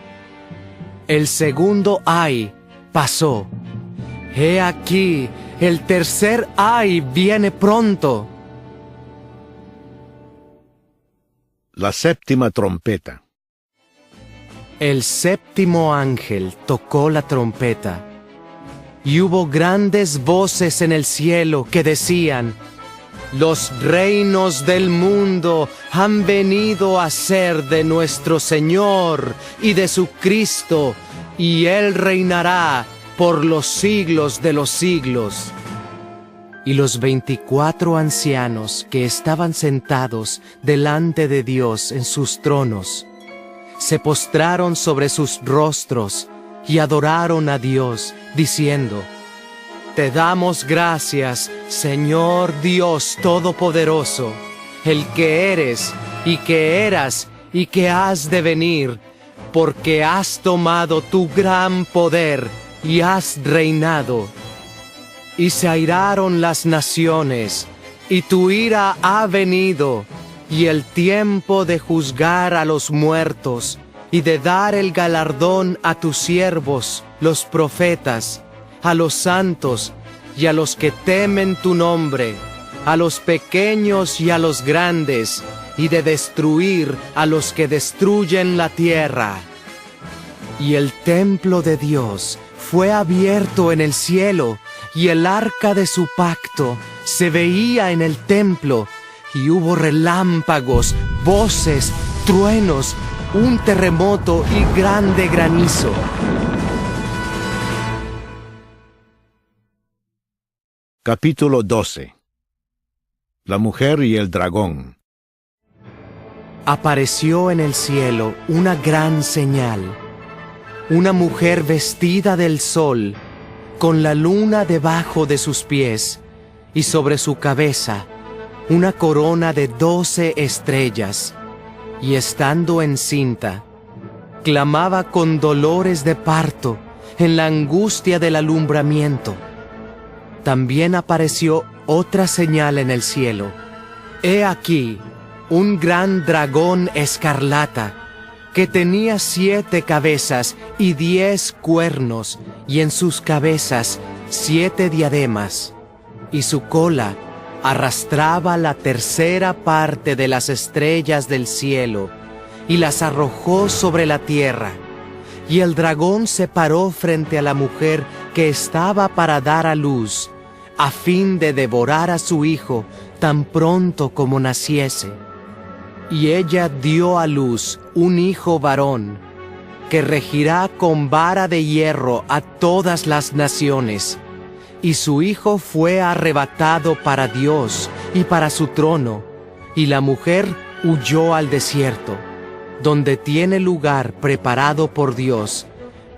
El segundo ay pasó. He aquí, el tercer ay viene pronto. La 7ª trompeta. El 7º ángel tocó la trompeta, y hubo grandes voces en el cielo que decían: «Los reinos del mundo han venido a ser de nuestro Señor y de su Cristo, y Él reinará por los siglos de los siglos». Y los 24 ancianos que estaban sentados delante de Dios en sus tronos se postraron sobre sus rostros y adoraron a Dios, diciendo: «Te damos gracias, Señor Dios Todopoderoso, el que eres, y que eras, y que has de venir, porque has tomado tu gran poder y has reinado. Y se airaron las naciones, y tu ira ha venido, y el tiempo de juzgar a los muertos, y de dar el galardón a tus siervos, los profetas, a los santos y a los que temen tu nombre, a los pequeños y a los grandes, y de destruir a los que destruyen la tierra». Y el templo de Dios fue abierto en el cielo, y el arca de su pacto se veía en el templo, y hubo relámpagos, voces, truenos, un terremoto y grande granizo. Capítulo 12. La mujer y el dragón. Apareció en el cielo una gran señal: una mujer vestida del sol, con la luna debajo de sus pies, y sobre su cabeza una corona de 12 estrellas, y estando encinta, clamaba con dolores de parto en la angustia del alumbramiento. También apareció otra señal en el cielo. He aquí un gran dragón escarlata, que tenía 7 cabezas y 10 cuernos, y en sus cabezas 7 diademas, y su cola arrastraba la tercera parte de las estrellas del cielo, y las arrojó sobre la tierra. Y el dragón se paró frente a la mujer que estaba para dar a luz, a fin de devorar a su hijo tan pronto como naciese. Y ella dio a luz un hijo varón, que regirá con vara de hierro a todas las naciones. Y su hijo fue arrebatado para Dios y para su trono, y la mujer huyó al desierto, donde tiene lugar preparado por Dios,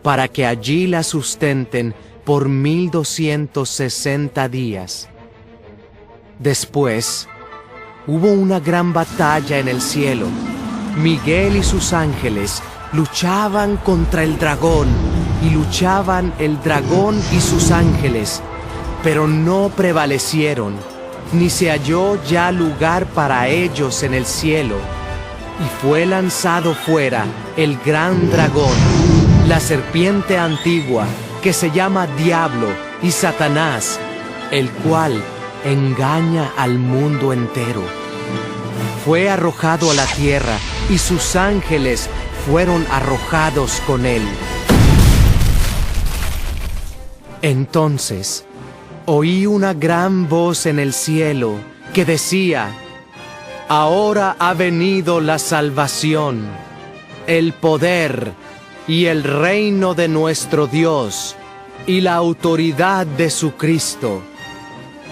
para que allí la sustenten por 1260 días. Después, hubo una gran batalla en el cielo. Miguel y sus ángeles luchaban contra el dragón, y luchaban el dragón y sus ángeles, pero no prevalecieron, ni se halló ya lugar para ellos en el cielo. Y fue lanzado fuera el gran dragón, la serpiente antigua, que se llama Diablo y Satanás, el cual engaña al mundo entero. Fue arrojado a la tierra, y sus ángeles fueron arrojados con él. Entonces oí una gran voz en el cielo que decía: Ahora ha venido la salvación, el poder y el reino de nuestro Dios y la autoridad de su Cristo,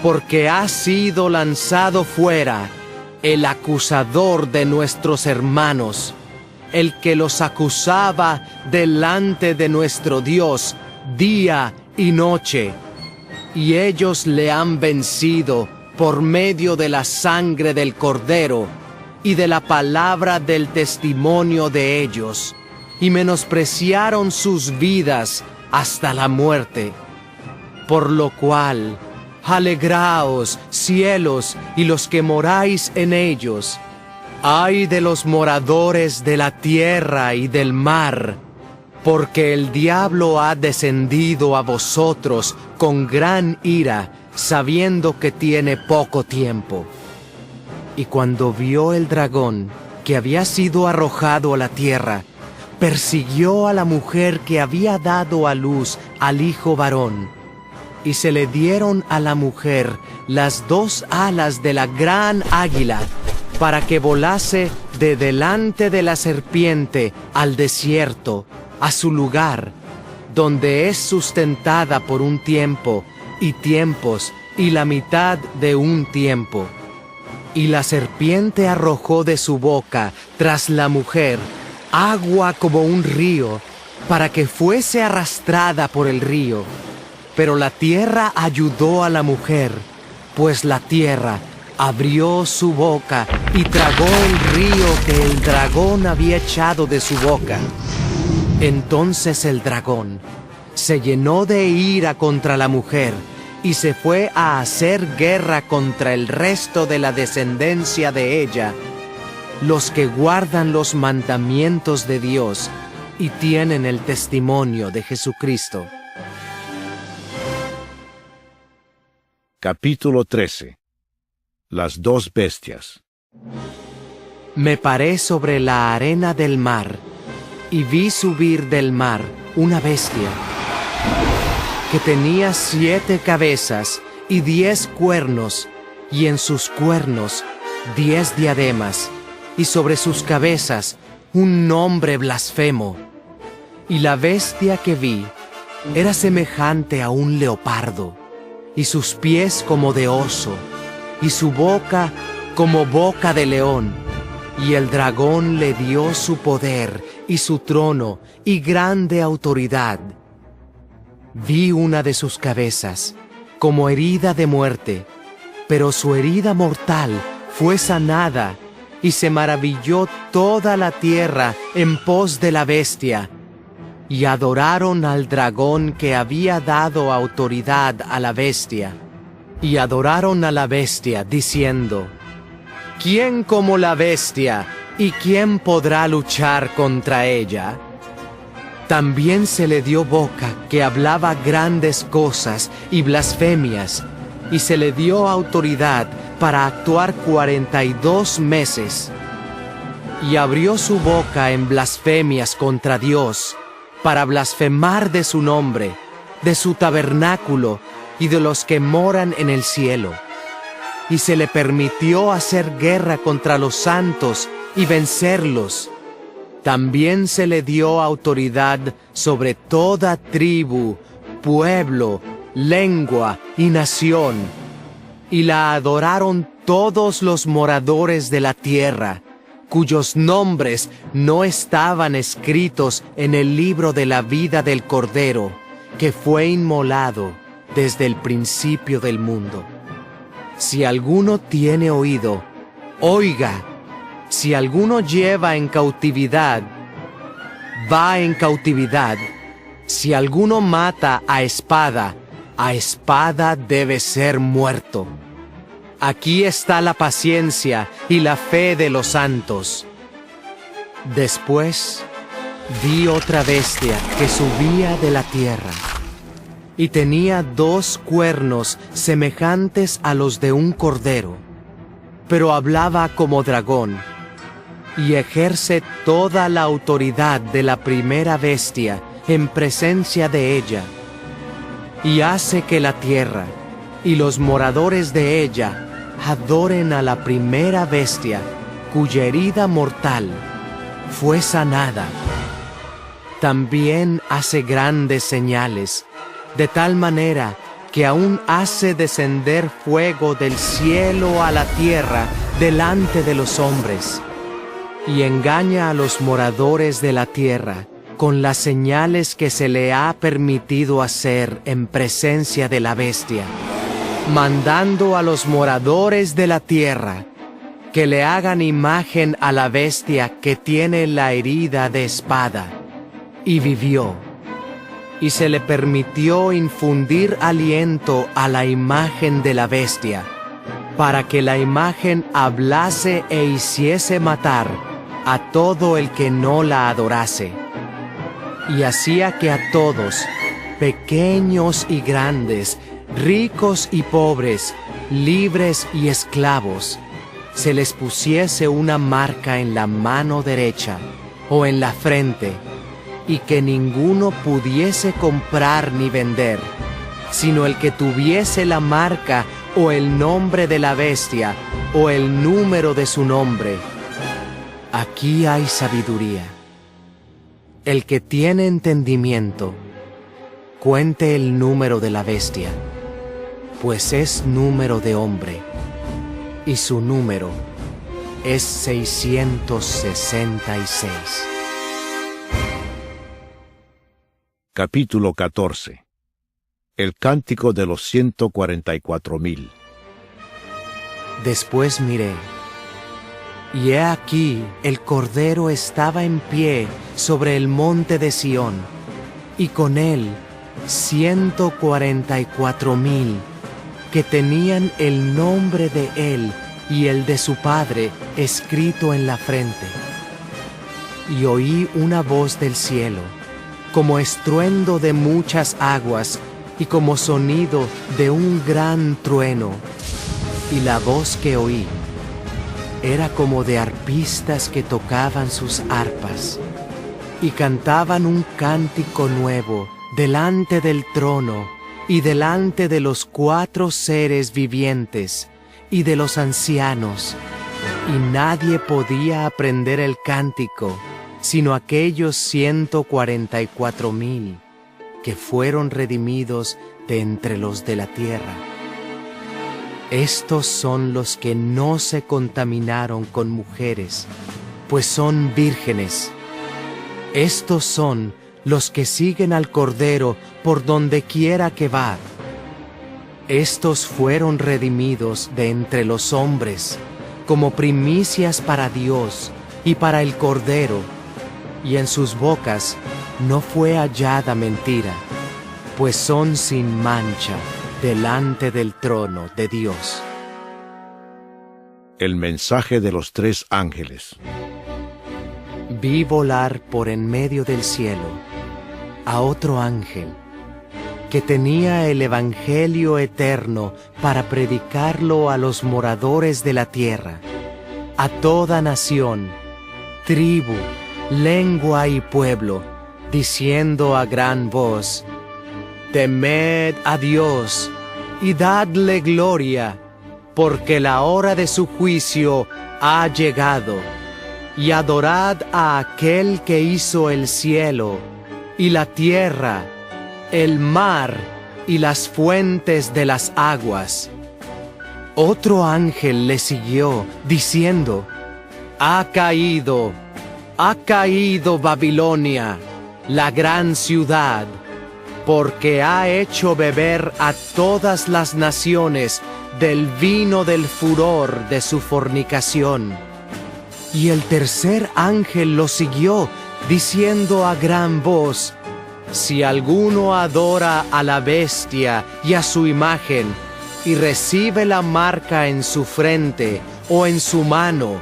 porque ha sido lanzado fuera el acusador de nuestros hermanos, el que los acusaba delante de nuestro Dios día y noche, y ellos le han vencido por medio de la sangre del Cordero y de la palabra del testimonio de ellos, y menospreciaron sus vidas hasta la muerte. Por lo cual, alegraos, cielos, y los que moráis en ellos. Ay de los moradores de la tierra y del mar, porque el diablo ha descendido a vosotros con gran ira, sabiendo que tiene poco tiempo. Y cuando vio el dragón que había sido arrojado a la tierra, persiguió a la mujer que había dado a luz al hijo varón, y se le dieron a la mujer las 2 alas de la gran águila, para que volase de delante de la serpiente al desierto, a su lugar, donde es sustentada por un tiempo, y tiempos, y la mitad de un tiempo. Y la serpiente arrojó de su boca tras la mujer agua como un río, para que fuese arrastrada por el río. Pero la tierra ayudó a la mujer, pues la tierra abrió su boca y tragó el río que el dragón había echado de su boca. Entonces el dragón se llenó de ira contra la mujer y se fue a hacer guerra contra el resto de la descendencia de ella, los que guardan los mandamientos de Dios y tienen el testimonio de Jesucristo. Capítulo 13. Las 2 bestias. Me paré sobre la arena del mar y vi subir del mar una bestia que tenía 7 cabezas y 10 cuernos, y en sus cuernos 10 diademas, y sobre sus cabezas un nombre blasfemo. Y la bestia que vi era semejante a un leopardo, y sus pies como de oso, y su boca como boca de león. Y el dragón le dio su poder y su trono y grande autoridad. Vi una de sus cabezas como herida de muerte, pero su herida mortal fue sanada, y se maravilló toda la tierra en pos de la bestia, y adoraron al dragón que había dado autoridad a la bestia, y adoraron a la bestia, diciendo: ¿Quién como la bestia, y quién podrá luchar contra ella? También se le dio boca que hablaba grandes cosas y blasfemias, y se le dio autoridad para actuar 42 meses. Y abrió su boca en blasfemias contra Dios, para blasfemar de su nombre, de su tabernáculo y de los que moran en el cielo. Y se le permitió hacer guerra contra los santos y vencerlos. También se le dio autoridad sobre toda tribu, pueblo, lengua y nación, y la adoraron todos los moradores de la tierra, cuyos nombres no estaban escritos en el libro de la vida del Cordero, que fue inmolado desde el principio del mundo. Si alguno tiene oído, oiga. Si alguno lleva en cautividad, va en cautividad. Si alguno mata a espada debe ser muerto. Aquí está la paciencia y la fe de los santos. Después vi otra bestia que subía de la tierra, y tenía 2 cuernos semejantes a los de un cordero, pero hablaba como dragón, y ejerce toda la autoridad de la primera bestia en presencia de ella, y hace que la tierra y los moradores de ella adoren a la primera bestia, cuya herida mortal fue sanada. También hace grandes señales, de tal manera que aún hace descender fuego del cielo a la tierra delante de los hombres, y engaña a los moradores de la tierra con las señales que se le ha permitido hacer en presencia de la bestia, mandando a los moradores de la tierra que le hagan imagen a la bestia que tiene la herida de espada, y vivió. Y se le permitió infundir aliento a la imagen de la bestia, para que la imagen hablase e hiciese matar a todo el que no la adorase. Y hacía que a todos, pequeños y grandes, ricos y pobres, libres y esclavos, se les pusiese una marca en la mano derecha o en la frente, y que ninguno pudiese comprar ni vender, sino el que tuviese la marca o el nombre de la bestia o el número de su nombre. Aquí hay sabiduría. El que tiene entendimiento, cuente el número de la bestia, pues es número de hombre, y su número es 666. Capítulo 14. El cántico de los 144,000. Después miré, y he aquí el Cordero estaba en pie sobre el monte de Sión, y con él 144,000, que tenían el nombre de él y el de su Padre escrito en la frente. Y oí una voz del cielo, como estruendo de muchas aguas, y como sonido de un gran trueno. Y la voz que oí era como de arpistas que tocaban sus arpas, y cantaban un cántico nuevo delante del trono, y delante de los 4 seres vivientes, y de los ancianos, y nadie podía aprender el cántico, sino aquellos 144,000, que fueron redimidos de entre los de la tierra. Estos son los que no se contaminaron con mujeres, pues son vírgenes. Estos son los que siguen al Cordero por donde quiera que va. Estos fueron redimidos de entre los hombres, como primicias para Dios y para el Cordero, y en sus bocas no fue hallada mentira, pues son sin mancha delante del trono de Dios. El mensaje de los 3 ángeles. Vi volar por en medio del cielo a otro ángel, que tenía el Evangelio eterno para predicarlo a los moradores de la tierra, a toda nación, tribu, lengua y pueblo, diciendo a gran voz: Temed a Dios y dadle gloria, porque la hora de su juicio ha llegado, y adorad a aquel que hizo el cielo y la tierra, el mar y las fuentes de las aguas. Otro ángel le siguió, diciendo: Ha caído Babilonia, la gran ciudad, porque ha hecho beber a todas las naciones del vino del furor de su fornicación. Y el tercer ángel lo siguió, diciendo a gran voz: Si alguno adora a la bestia y a su imagen, y recibe la marca en su frente o en su mano,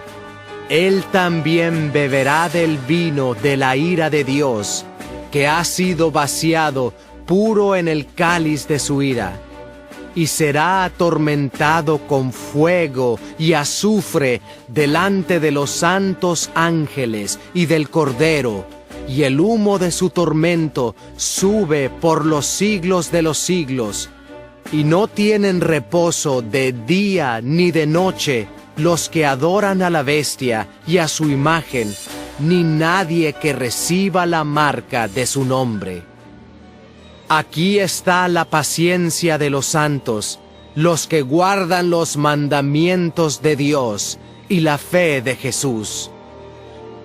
él también beberá del vino de la ira de Dios, que ha sido vaciado puro en el cáliz de su ira, y será atormentado con fuego y azufre delante de los santos ángeles y del Cordero, y el humo de su tormento sube por los siglos de los siglos, y no tienen reposo de día ni de noche los que adoran a la bestia y a su imagen, ni nadie que reciba la marca de su nombre. Aquí está la paciencia de los santos, los que guardan los mandamientos de Dios y la fe de Jesús.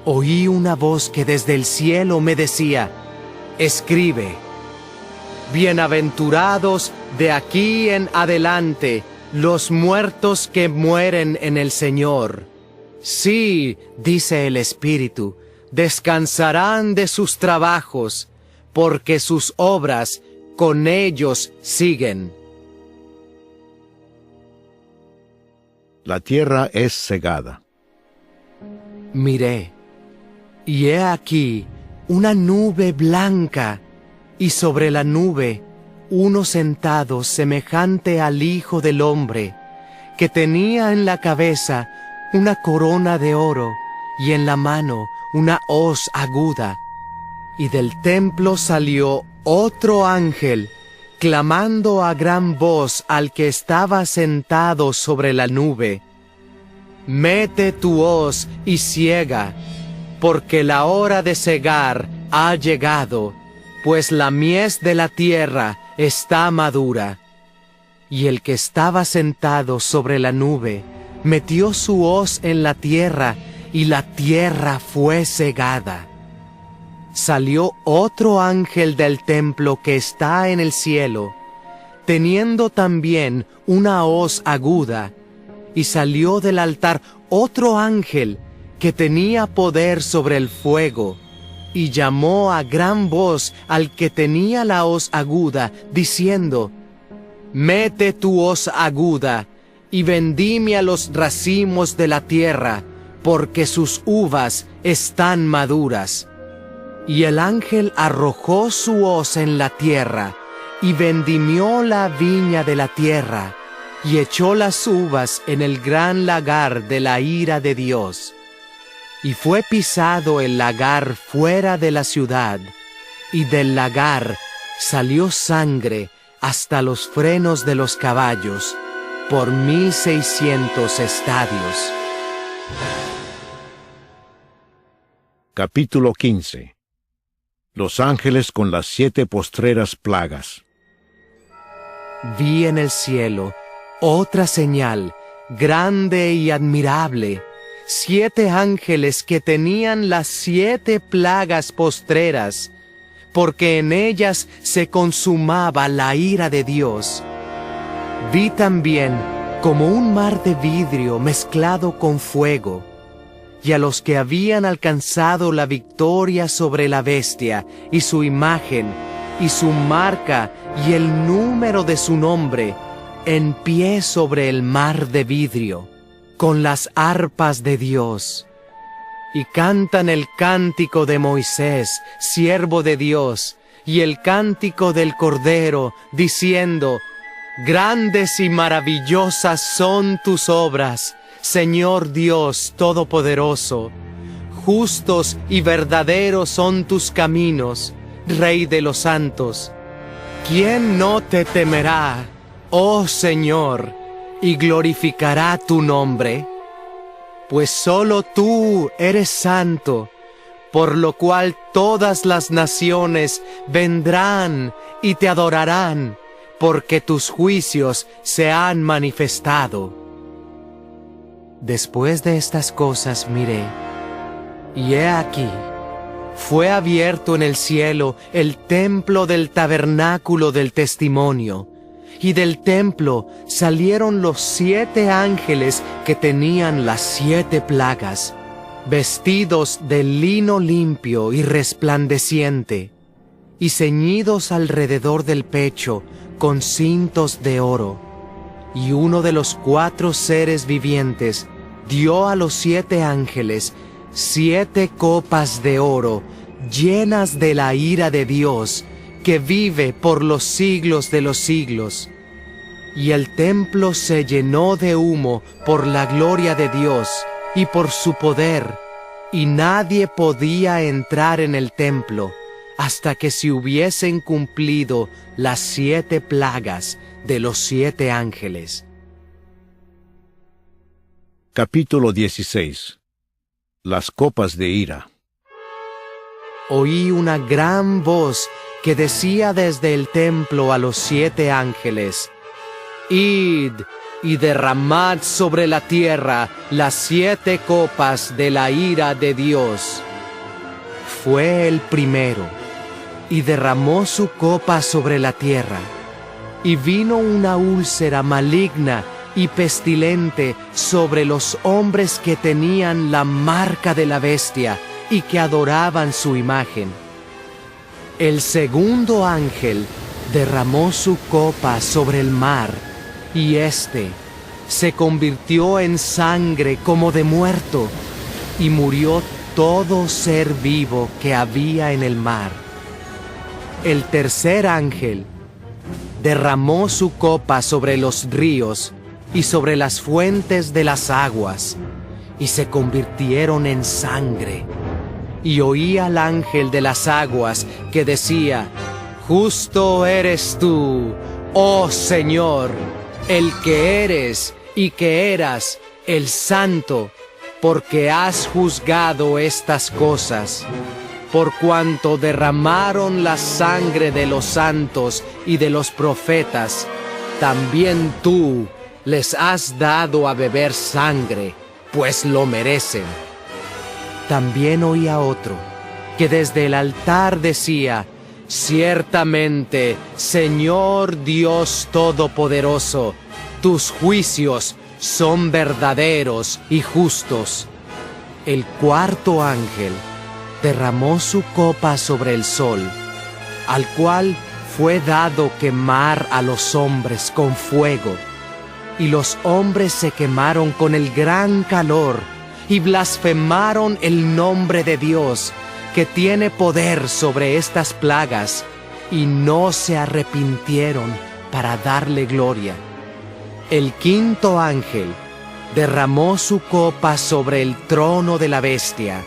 Oí una voz que desde el cielo me decía: Escribe: Bienaventurados de aquí en adelante los muertos que mueren en el Señor. Sí, dice el Espíritu, descansarán de sus trabajos, porque sus obras con ellos siguen. La tierra es cegada. Miré, y he aquí una nube blanca, y sobre la nube uno sentado semejante al Hijo del Hombre, que tenía en la cabeza una corona de oro, y en la mano una hoz aguda. Y del templo salió otro ángel, clamando a gran voz al que estaba sentado sobre la nube: Mete tu hoz y ciega, porque la hora de cegar ha llegado, pues la mies de la tierra está madura. Y el que estaba sentado sobre la nube metió su hoz en la tierra, y la tierra fue cegada. Salió otro ángel del templo que está en el cielo, teniendo también una hoz aguda, y salió del altar otro ángel que tenía poder sobre el fuego, y llamó a gran voz al que tenía la hoz aguda, diciendo: Mete tu hoz aguda, y vendimia los racimos de la tierra, porque sus uvas están maduras. Y el ángel arrojó su hoz en la tierra, y vendimió la viña de la tierra, y echó las uvas en el gran lagar de la ira de Dios. Y fue pisado el lagar fuera de la ciudad, y del lagar salió sangre hasta los frenos de los caballos, por 1600 estadios. Capítulo 15. Los ángeles con las 7 postreras plagas. Vi en el cielo otra señal, grande y admirable: 7 ángeles que tenían las 7 plagas postreras, porque en ellas se consumaba la ira de Dios. Vi también como un mar de vidrio mezclado con fuego, y a los que habían alcanzado la victoria sobre la bestia y su imagen y su marca y el número de su nombre, en pie sobre el mar de vidrio, con las arpas de Dios, y cantan el cántico de Moisés, siervo de Dios, y el cántico del Cordero, diciendo: Grandes y maravillosas son tus obras, Señor Dios Todopoderoso. Justos y verdaderos son tus caminos, Rey de los santos. ¿Quién no te temerá, oh Señor, y glorificará tu nombre? Pues solo tú eres santo, por lo cual todas las naciones vendrán y te adorarán, porque tus juicios se han manifestado. Después de estas cosas miré, y he aquí, fue abierto en el cielo el templo del tabernáculo del testimonio, y del templo salieron los 7 ángeles que tenían las 7 plagas, vestidos de lino limpio y resplandeciente, y ceñidos alrededor del pecho con cintos de oro. Y uno de los 4 seres vivientes dio a los 7 ángeles 7 copas de oro llenas de la ira de Dios, que vive por los siglos de los siglos. Y el templo se llenó de humo por la gloria de Dios y por su poder, y nadie podía entrar en el templo hasta que se hubiesen cumplido las 7 plagas de los 7 ángeles. Capítulo 16. Las copas de ira. Oí una gran voz que decía desde el templo a los 7 ángeles: Id y derramad sobre la tierra las 7 copas de la ira de Dios. Fue el primero, y derramó su copa sobre la tierra, y vino una úlcera maligna y pestilente sobre los hombres que tenían la marca de la bestia y que adoraban su imagen. El segundo ángel derramó su copa sobre el mar, y éste se convirtió en sangre como de muerto, y murió todo ser vivo que había en el mar. El tercer ángel derramó su copa sobre los ríos y sobre las fuentes de las aguas, y se convirtieron en sangre. Y oí al ángel de las aguas que decía: Justo eres tú, oh Señor, el que eres y que eras, el Santo, porque has juzgado estas cosas. Por cuanto derramaron la sangre de los santos y de los profetas, también tú les has dado a beber sangre, pues lo merecen. También oí a otro, que desde el altar decía: Ciertamente, Señor Dios Todopoderoso, tus juicios son verdaderos y justos. El cuarto ángel derramó su copa sobre el sol, al cual fue dado quemar a los hombres con fuego. Y los hombres se quemaron con el gran calor, y blasfemaron el nombre de Dios, que tiene poder sobre estas plagas, y no se arrepintieron para darle gloria. El quinto ángel derramó su copa sobre el trono de la bestia,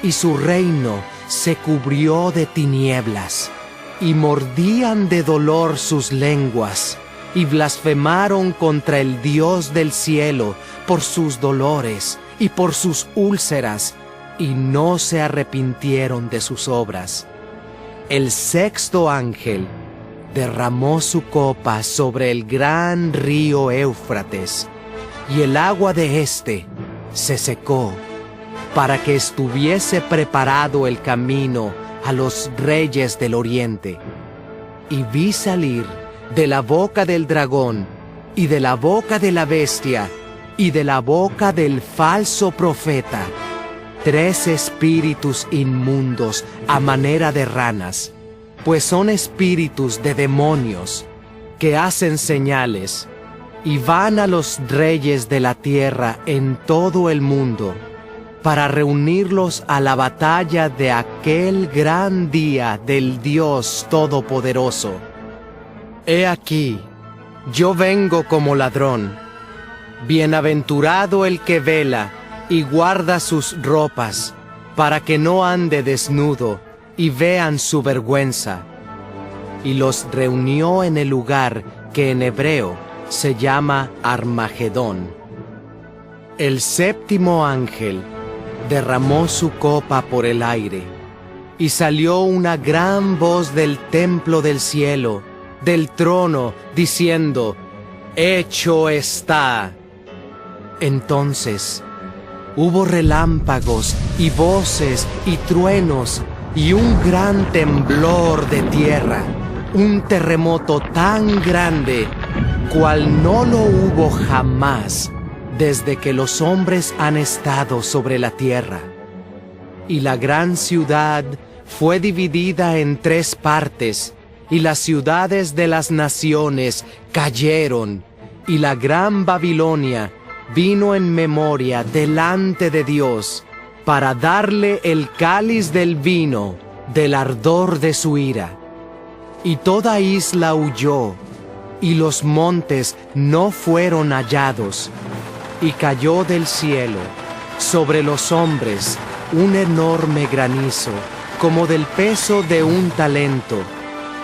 y su reino se cubrió de tinieblas, y mordían de dolor sus lenguas, y blasfemaron contra el Dios del cielo por sus dolores y por sus úlceras, y no se arrepintieron de sus obras. El sexto ángel derramó su copa sobre el gran río Éufrates, y el agua de éste se secó, para que estuviese preparado el camino a los reyes del oriente. Y vi salir de la boca del dragón y de la boca de la bestia, y de la boca del falso profeta, 3 espíritus inmundos a manera de ranas, pues son espíritus de demonios, que hacen señales, y van a los reyes de la tierra en todo el mundo, para reunirlos a la batalla de aquel gran día del Dios Todopoderoso. He aquí, yo vengo como ladrón. Bienaventurado el que vela y guarda sus ropas, para que no ande desnudo y vean su vergüenza. Y los reunió en el lugar que en hebreo se llama Armagedón. El 7º ángel derramó su copa por el aire, y salió una gran voz del templo del cielo, del trono, diciendo: «Hecho está». Entonces hubo relámpagos y voces y truenos y un gran temblor de tierra, un terremoto tan grande, cual no lo hubo jamás desde que los hombres han estado sobre la tierra. Y la gran ciudad fue dividida en 3 partes, y las ciudades de las naciones cayeron, y la gran Babilonia vino en memoria delante de Dios, para darle el cáliz del vino del ardor de su ira. Y toda isla huyó, y los montes no fueron hallados, y cayó del cielo sobre los hombres un enorme granizo, como del peso de un talento,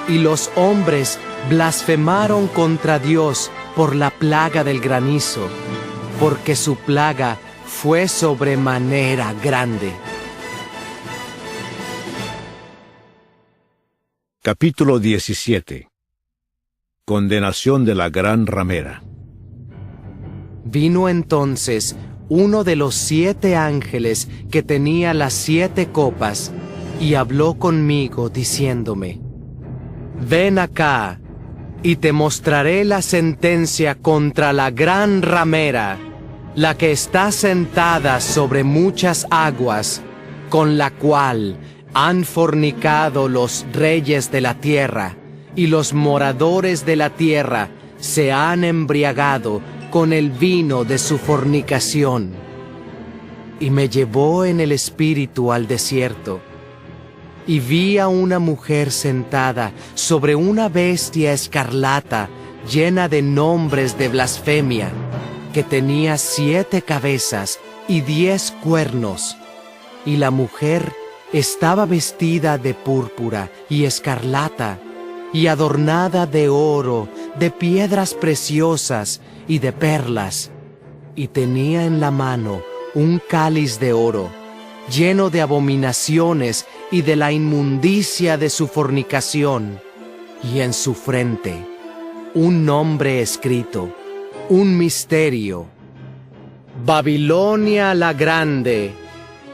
y los hombres blasfemaron contra Dios por la plaga del granizo, porque su plaga fue sobremanera grande. Capítulo 17. Condenación de la gran ramera. Vino entonces uno de los 7 ángeles que tenía las 7 copas, y habló conmigo diciéndome: «Ven acá, y te mostraré la sentencia contra la gran ramera, la que está sentada sobre muchas aguas, con la cual han fornicado los reyes de la tierra, y los moradores de la tierra se han embriagado con el vino de su fornicación». Y me llevó en el espíritu al desierto, y vi a una mujer sentada sobre una bestia escarlata llena de nombres de blasfemia, que tenía 7 cabezas y 10 cuernos, y la mujer estaba vestida de púrpura y escarlata, y adornada de oro, de piedras preciosas y de perlas, y tenía en la mano un cáliz de oro, lleno de abominaciones y de la inmundicia de su fornicación, y en su frente un nombre escrito, un misterio: Babilonia la Grande,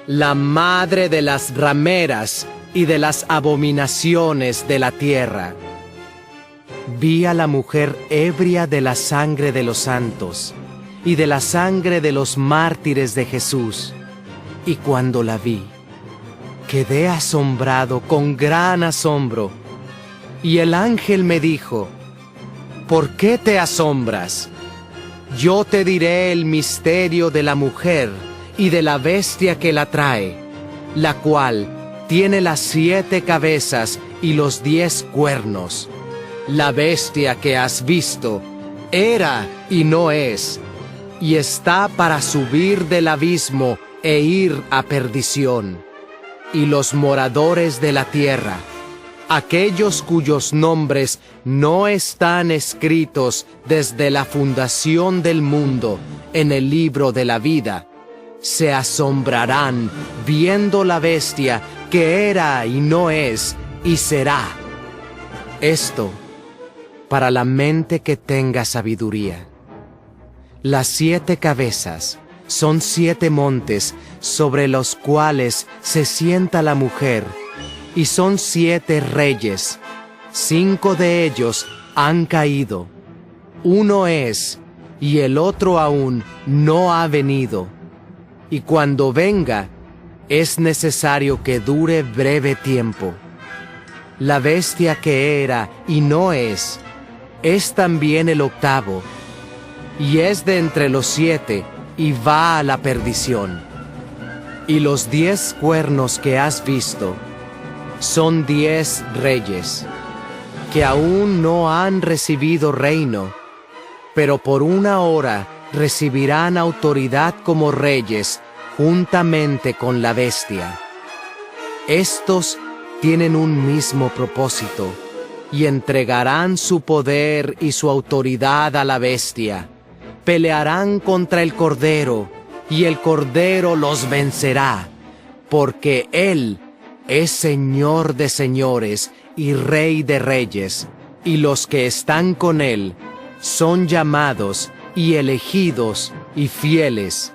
la madre de las rameras y de las abominaciones de la tierra. Vi a la mujer ebria de la sangre de los santos y de la sangre de los mártires de Jesús, y cuando la vi, quedé asombrado con gran asombro. Y el ángel me dijo: «¿Por qué te asombras? Yo te diré el misterio de la mujer y de la bestia que la trae, la cual tiene las 7 cabezas y los 10 cuernos. La bestia que has visto era y no es, y está para subir del abismo e ir a perdición. Y los moradores de la tierra, aquellos cuyos nombres no están escritos desde la fundación del mundo en el libro de la vida, se asombrarán viendo la bestia que era y no es y será. Esto para la mente que tenga sabiduría. Las 7 cabezas son 7 montes sobre los cuales se sienta la mujer, y son 7 reyes. 5 de ellos han caído. uno es, y el otro aún no ha venido. Y cuando venga, es necesario que dure breve tiempo. La bestia que era y no es también el octavo, y es de entre los 7, y va a la perdición. Y los 10 cuernos que has visto son 10 reyes, que aún no han recibido reino, pero por una hora recibirán autoridad como reyes juntamente con la bestia. Estos tienen un mismo propósito, y entregarán su poder y su autoridad a la bestia. Pelearán contra el Cordero, y el Cordero los vencerá, porque Él es Señor de señores y Rey de reyes, y los que están con Él son llamados y elegidos y fieles.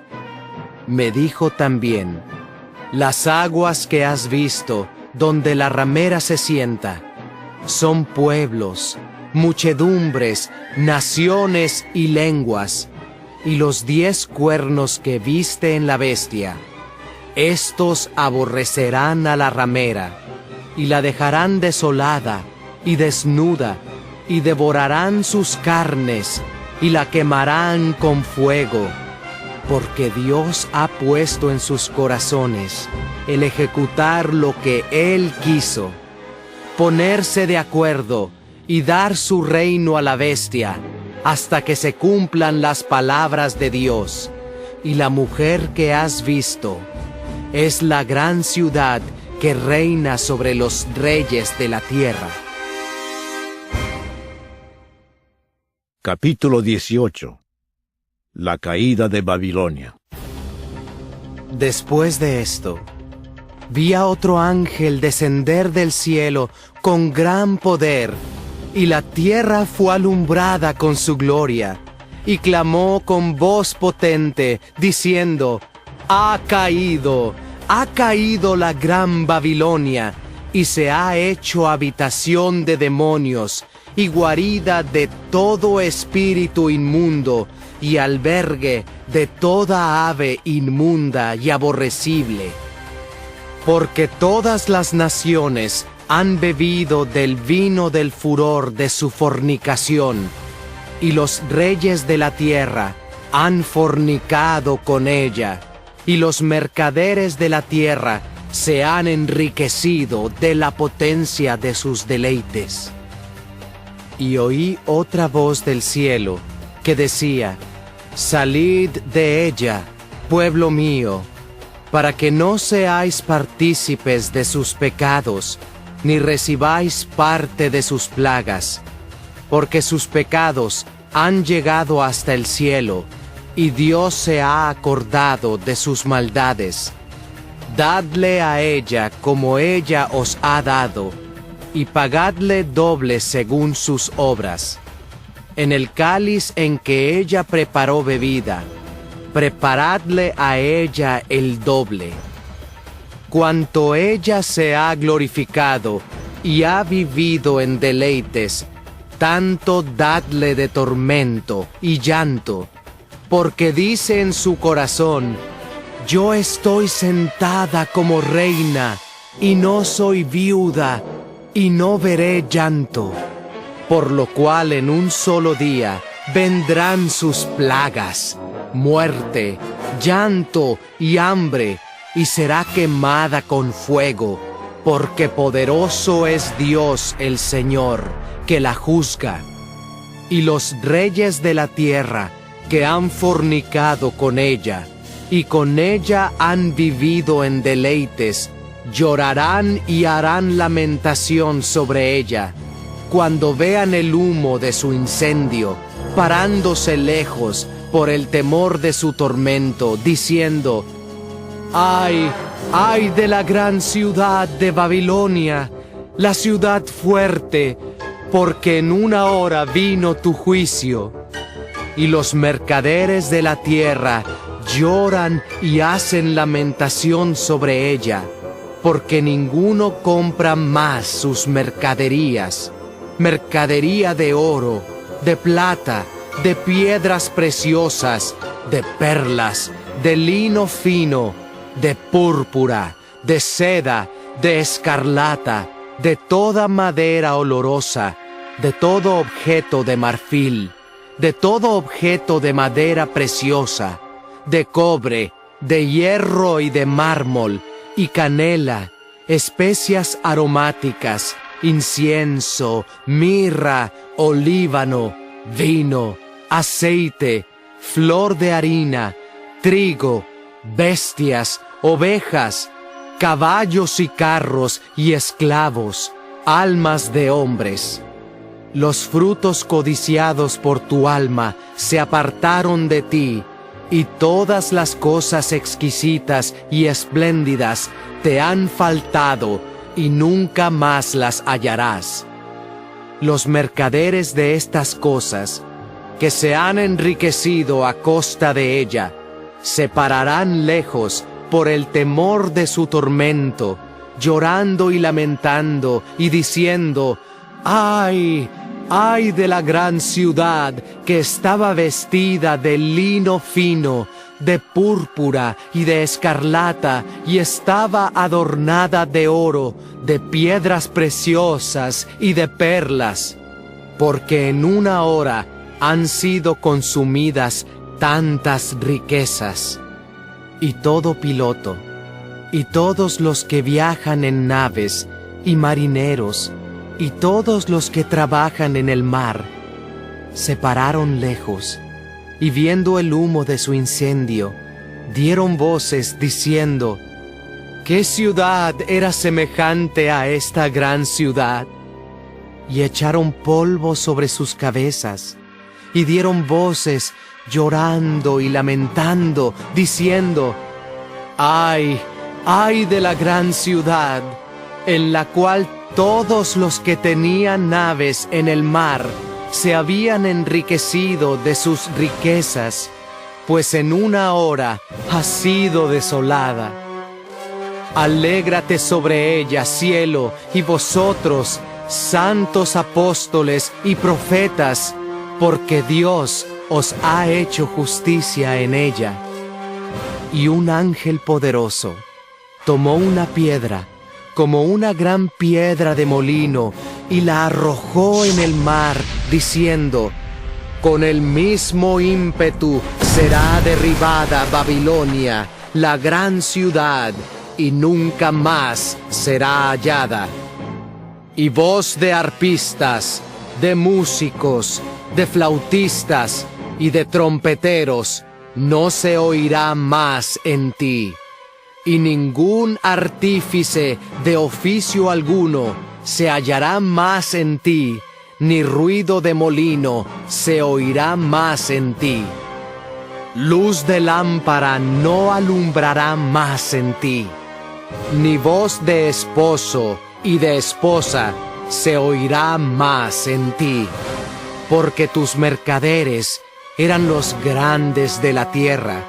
Me dijo también: las aguas que has visto, donde la ramera se sienta, son pueblos, muchedumbres, naciones y lenguas. Y los 10 cuernos que viste en la bestia, estos aborrecerán a la ramera, y la dejarán desolada y desnuda, y devorarán sus carnes, y la quemarán con fuego, porque Dios ha puesto en sus corazones el ejecutar lo que Él quiso, ponerse de acuerdo y dar su reino a la bestia, hasta que se cumplan las palabras de Dios. Y la mujer que has visto es la gran ciudad que reina sobre los reyes de la tierra. Capítulo 18. La caída de Babilonia. Después de esto, vi a otro ángel descender del cielo con gran poder, y la tierra fue alumbrada con su gloria, y clamó con voz potente, diciendo: ha caído la gran Babilonia, y se ha hecho habitación de demonios, y guarida de todo espíritu inmundo, y albergue de toda ave inmunda y aborrecible. Porque todas las naciones han bebido del vino del furor de su fornicación, y los reyes de la tierra han fornicado con ella, y los mercaderes de la tierra se han enriquecido de la potencia de sus deleites. Y oí otra voz del cielo que decía: salid de ella, pueblo mío, para que no seáis partícipes de sus pecados, ni recibáis parte de sus plagas, porque sus pecados han llegado hasta el cielo, y Dios se ha acordado de sus maldades. Dadle a ella como ella os ha dado, y pagadle doble según sus obras. En el cáliz en que ella preparó bebida, preparadle a ella el doble. Cuanto ella se ha glorificado y ha vivido en deleites, tanto dadle de tormento y llanto, porque dice en su corazón: yo estoy sentada como reina, y no soy viuda, y no veré llanto. Por lo cual en un solo día vendrán sus plagas, muerte, llanto y hambre, y será quemada con fuego, porque poderoso es Dios el Señor, que la juzga. Y los reyes de la tierra que han fornicado con ella, y con ella han vivido en deleites, llorarán y harán lamentación sobre ella, cuando vean el humo de su incendio, parándose lejos por el temor de su tormento, diciendo: ¡ay, ay de la gran ciudad de Babilonia, la ciudad fuerte, porque en una hora vino tu juicio! Y los mercaderes de la tierra lloran y hacen lamentación sobre ella, porque ninguno compra más sus mercaderías, mercadería de oro, de plata de piedras preciosas, de perlas, de lino fino, de púrpura, de seda, de escarlata, de toda madera olorosa, de todo objeto de marfil, de todo objeto de madera preciosa, de cobre, de hierro y de mármol, y canela, especias aromáticas, incienso, mirra, olíbano, vino, aceite, flor de harina, trigo, bestias, ovejas, caballos y carros y esclavos, almas de hombres. Los frutos codiciados por tu alma se apartaron de ti, y todas las cosas exquisitas y espléndidas te han faltado, y nunca más las hallarás. Los mercaderes de estas cosas, que se han enriquecido a costa de ella, se pararán lejos por el temor de su tormento, llorando y lamentando y diciendo: ¡ay! ¡Ay de la gran ciudad que estaba vestida de lino fino, de púrpura y de escarlata, y estaba adornada de oro, de piedras preciosas y de perlas! Porque en una hora han sido consumidas tantas riquezas. Y todo piloto, y todos los que viajan en naves, y marineros, y todos los que trabajan en el mar, se pararon lejos, y viendo el humo de su incendio, dieron voces diciendo: ¿qué ciudad era semejante a esta gran ciudad? Y echaron polvo sobre sus cabezas, y dieron voces llorando y lamentando, diciendo: ¡ay! ¡ay de la gran ciudad, en la cual todos los que tenían naves en el mar se habían enriquecido de sus riquezas, pues en una hora ha sido desolada! Alégrate sobre ella, cielo, y vosotros, santos apóstoles y profetas, porque Dios os ha hecho justicia en ella. Y un ángel poderoso tomó una piedra, como una gran piedra de molino, y la arrojó en el mar, diciendo: con el mismo ímpetu será derribada Babilonia, la gran ciudad, y nunca más será hallada. Y voz de arpistas, de músicos, de flautistas y de trompeteros no se oirá más en ti. Y ningún artífice de oficio alguno se hallará más en ti, ni ruido de molino se oirá más en ti. Luz de lámpara no alumbrará más en ti, ni voz de esposo y de esposa se oirá más en ti, porque tus mercaderes eran los grandes de la tierra,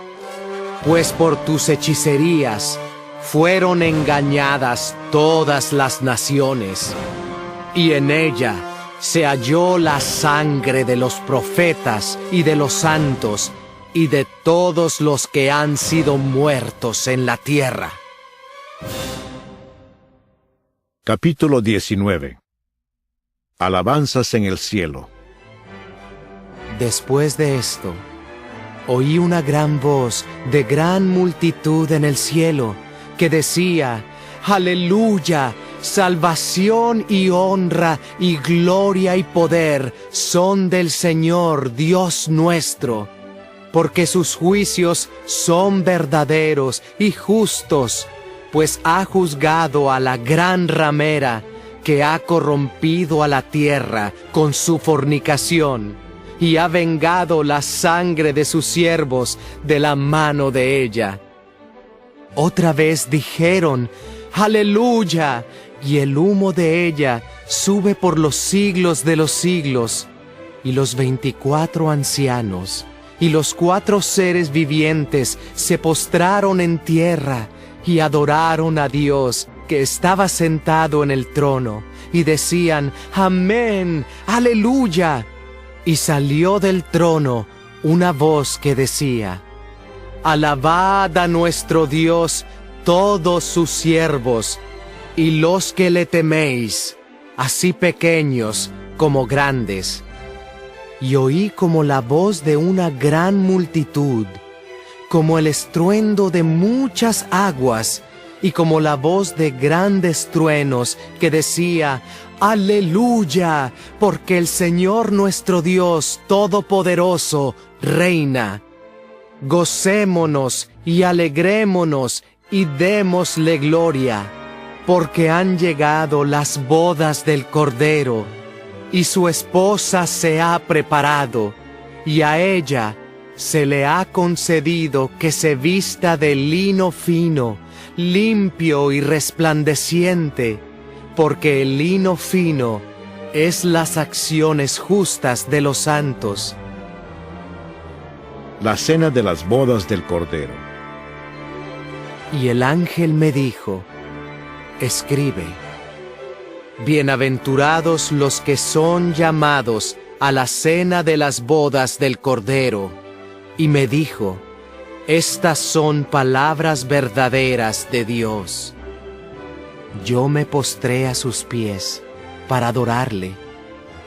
pues por tus hechicerías fueron engañadas todas las naciones, y en ella se halló la sangre de los profetas y de los santos y de todos los que han sido muertos en la tierra. Capítulo 19. Alabanzas en el cielo. Después de esto, oí una gran voz de gran multitud en el cielo, que decía: ¡Aleluya! Salvación y honra y gloria y poder son del Señor Dios nuestro, porque sus juicios son verdaderos y justos, pues ha juzgado a la gran ramera que ha corrompido a la tierra con su fornicación, y ha vengado la sangre de sus siervos de la mano de ella. Otra vez dijeron: ¡Aleluya! Y el humo de ella sube por los siglos de los siglos. Y los 24 ancianos y los 4 seres vivientes se postraron en tierra y adoraron a Dios, que estaba sentado en el trono, y decían: Amén, aleluya. Y salió del trono una voz que decía: Alabad a nuestro Dios todos sus siervos, y los que le teméis, así pequeños como grandes. Y oí como la voz de una gran multitud, como el estruendo de muchas aguas, y como la voz de grandes truenos que decía: Aleluya, porque el Señor nuestro Dios Todopoderoso reina. Gocémonos y alegrémonos y démosle gloria, porque han llegado las bodas del Cordero, y su esposa se ha preparado, y a ella se le ha concedido que se vista de lino fino, limpio y resplandeciente, porque el lino fino es las acciones justas de los santos. La cena de las bodas del Cordero. Y el ángel me dijo: Escribe: Bienaventurados los que son llamados a la cena de las bodas del Cordero. Y me dijo: Estas son palabras verdaderas de Dios. Yo me postré a sus pies para adorarle,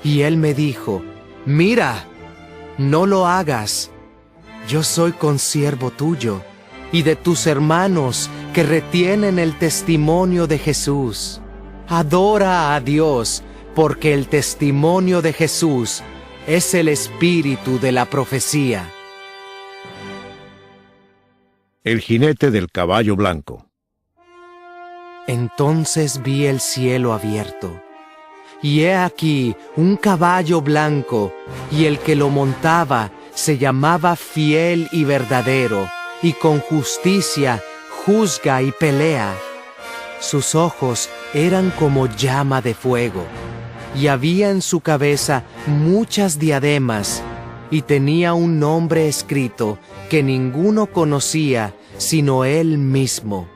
y él me dijo: Mira, no lo hagas. Yo soy consiervo tuyo y de tus hermanos que retienen el testimonio de Jesús. Adora a Dios, porque el testimonio de Jesús es el espíritu de la profecía. El jinete del caballo blanco. Entonces vi el cielo abierto, y he aquí un caballo blanco, y el que lo montaba se llamaba Fiel y Verdadero, y con justicia juzga y pelea. Sus ojos eran como llama de fuego, y había en su cabeza muchas diademas, y tenía un nombre escrito que ninguno conocía sino él mismo.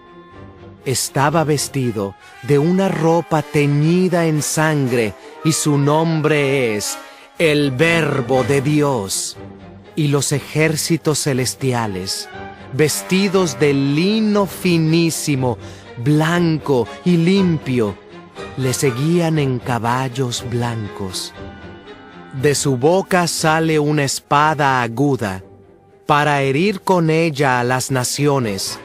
Estaba vestido de una ropa teñida en sangre, y su nombre es el Verbo de Dios. Y los ejércitos celestiales, vestidos de lino finísimo, blanco y limpio, le seguían en caballos blancos. De su boca sale una espada aguda, para herir con ella a las naciones,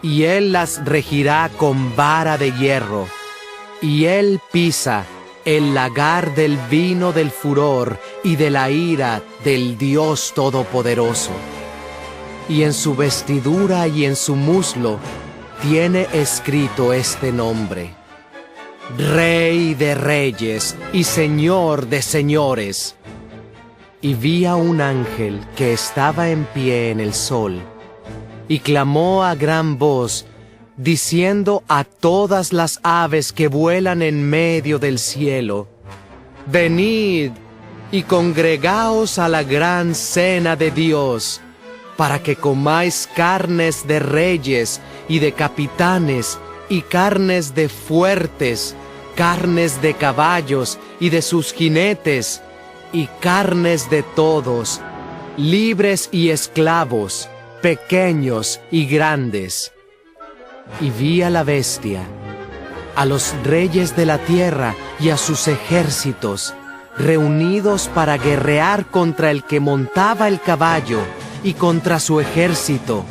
y él las regirá con vara de hierro, y él pisa el lagar del vino del furor y de la ira del Dios Todopoderoso. Y en su vestidura y en su muslo tiene escrito este nombre: Rey de Reyes y Señor de Señores. Y vi a un ángel que estaba en pie en el sol, y clamó a gran voz, diciendo a todas las aves que vuelan en medio del cielo: Venid y congregaos a la gran cena de Dios, para que comáis carnes de reyes y de capitanes, y carnes de fuertes, carnes de caballos y de sus jinetes, y carnes de todos, libres y esclavos, pequeños y grandes. Y vi a la bestia, a los reyes de la tierra y a sus ejércitos, reunidos para guerrear contra el que montaba el caballo y contra su ejército.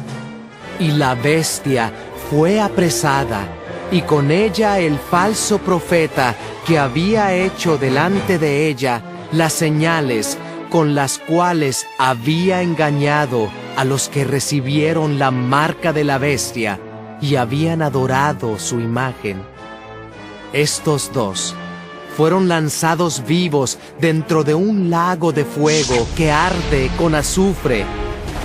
Y la bestia fue apresada, y con ella el falso profeta que había hecho delante de ella las señales con las cuales había engañado a los que recibieron la marca de la bestia y habían adorado su imagen. Estos dos fueron lanzados vivos dentro de un lago de fuego que arde con azufre,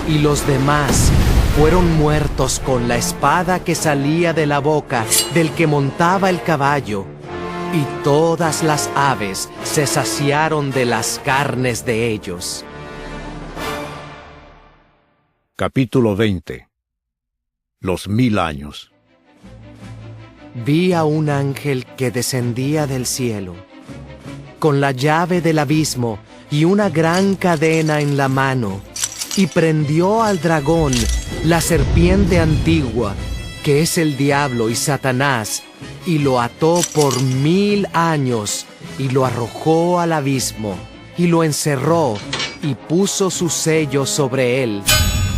y los demás fueron muertos con la espada que salía de la boca del que montaba el caballo, y todas las aves se saciaron de las carnes de ellos. Capítulo 20. Los 1000 años. Vi a un ángel que descendía del cielo, con la llave del abismo y una gran cadena en la mano, y prendió al dragón, la serpiente antigua, que es el diablo y Satanás, y lo ató por 1000 años, y lo arrojó al abismo, y lo encerró, y puso su sello sobre él,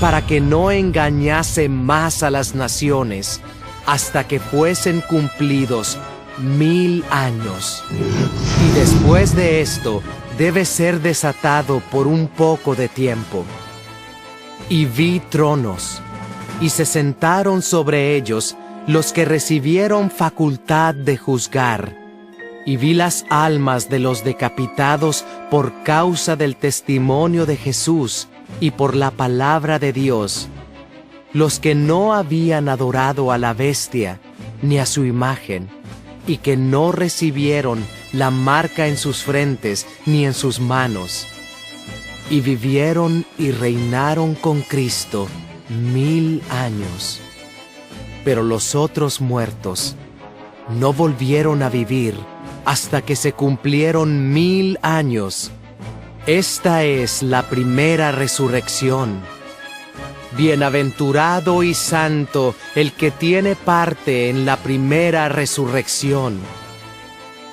para que no engañase más a las naciones, hasta que fuesen cumplidos 1000 años. Y después de esto, debe ser desatado por un poco de tiempo. Y vi tronos, y se sentaron sobre ellos los que recibieron facultad de juzgar. Y vi las almas de los decapitados por causa del testimonio de Jesús y por la palabra de Dios, los que no habían adorado a la bestia ni a su imagen, y que no recibieron la marca en sus frentes ni en sus manos. Y vivieron y reinaron con Cristo 1000 años. Pero los otros muertos no volvieron a vivir hasta que se cumplieron 1000 años. Esta es la primera resurrección. Bienaventurado y santo el que tiene parte en la primera resurrección.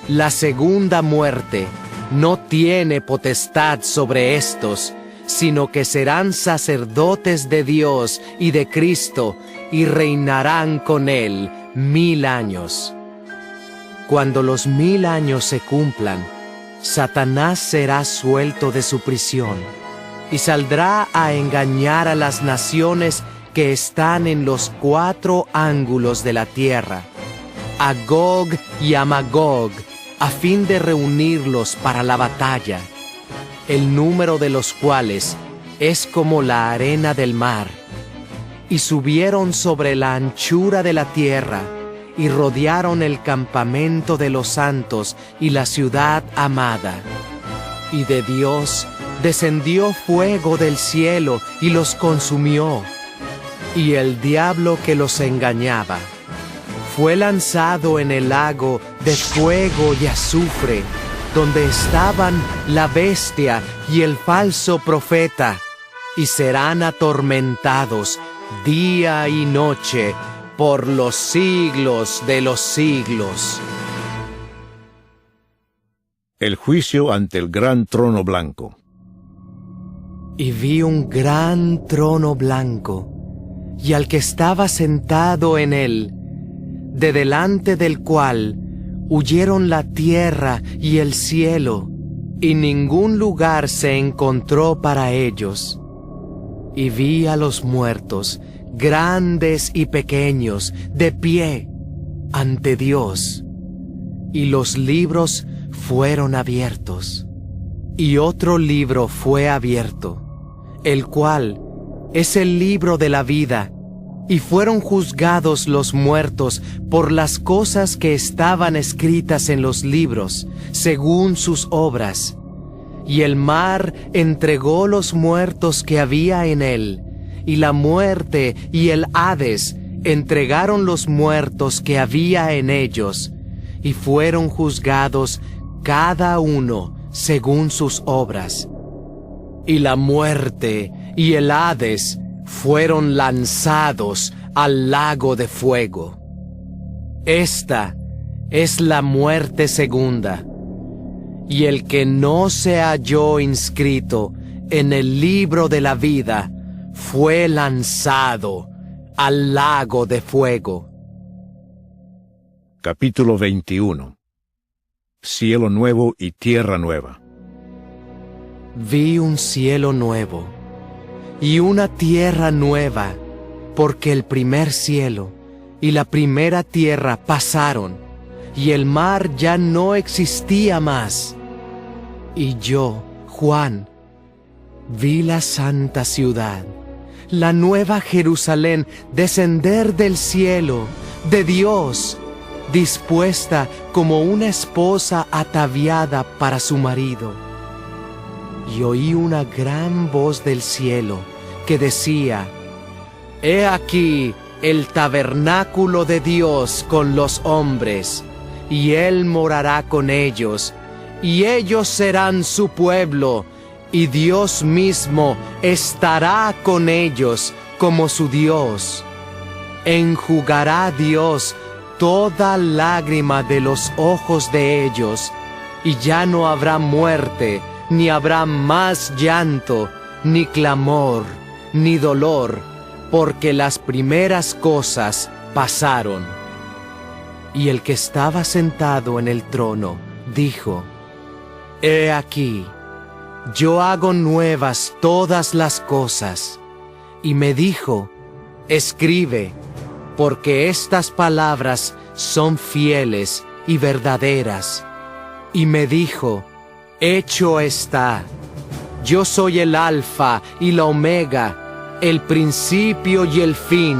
La segunda muerte no tiene potestad sobre estos, sino que serán sacerdotes de Dios y de Cristo, y reinarán con él 1000 años. Cuando los 1000 años se cumplan, Satanás será suelto de su prisión, y saldrá a engañar a las naciones que están en los 4 ángulos de la tierra, a Gog y a Magog, a fin de reunirlos para la batalla, el número de los cuales es como la arena del mar. Y subieron sobre la anchura de la tierra, y rodearon el campamento de los santos y la ciudad amada. Y de Dios descendió fuego del cielo y los consumió. Y el diablo que los engañaba fue lanzado en el lago de fuego y azufre, donde estaban la bestia y el falso profeta, y serán atormentados día y noche por los siglos de los siglos. El juicio ante el gran trono blanco. Y vi un gran trono blanco, y al que estaba sentado en él, de delante del cual huyeron la tierra y el cielo, y ningún lugar se encontró para ellos. Y vi a los muertos, grandes y pequeños, de pie ante Dios, y los libros fueron abiertos. Y otro libro fue abierto, el cual es el libro de la vida, y fueron juzgados los muertos por las cosas que estaban escritas en los libros, según sus obras. Y el mar entregó los muertos que había en él, y la muerte y el Hades entregaron los muertos que había en ellos, y fueron juzgados cada uno según sus obras. Y la muerte y el Hades fueron lanzados al lago de fuego. Esta es la muerte segunda, y el que no se halló inscrito en el libro de la vida fue lanzado al lago de fuego. Capítulo 21. Cielo nuevo y tierra nueva. Vi un cielo nuevo y una tierra nueva, porque el primer cielo y la primera tierra pasaron, y el mar ya no existía más. Y yo, Juan, vi la santa ciudad, la nueva Jerusalén, descender del cielo, de Dios, dispuesta como una esposa ataviada para su marido. Y oí una gran voz del cielo que decía: He aquí el tabernáculo de Dios con los hombres, y Él morará con ellos, y ellos serán su pueblo, y Dios mismo estará con ellos como su Dios. Enjugará Dios toda lágrima de los ojos de ellos, y ya no habrá muerte, ni habrá más llanto, ni clamor, ni dolor, porque las primeras cosas pasaron. Y el que estaba sentado en el trono dijo: He aquí, yo hago nuevas todas las cosas. Y me dijo: Escribe, porque estas palabras son fieles y verdaderas. Y me dijo: Hecho está. Yo soy el Alfa y la Omega, el principio y el fin.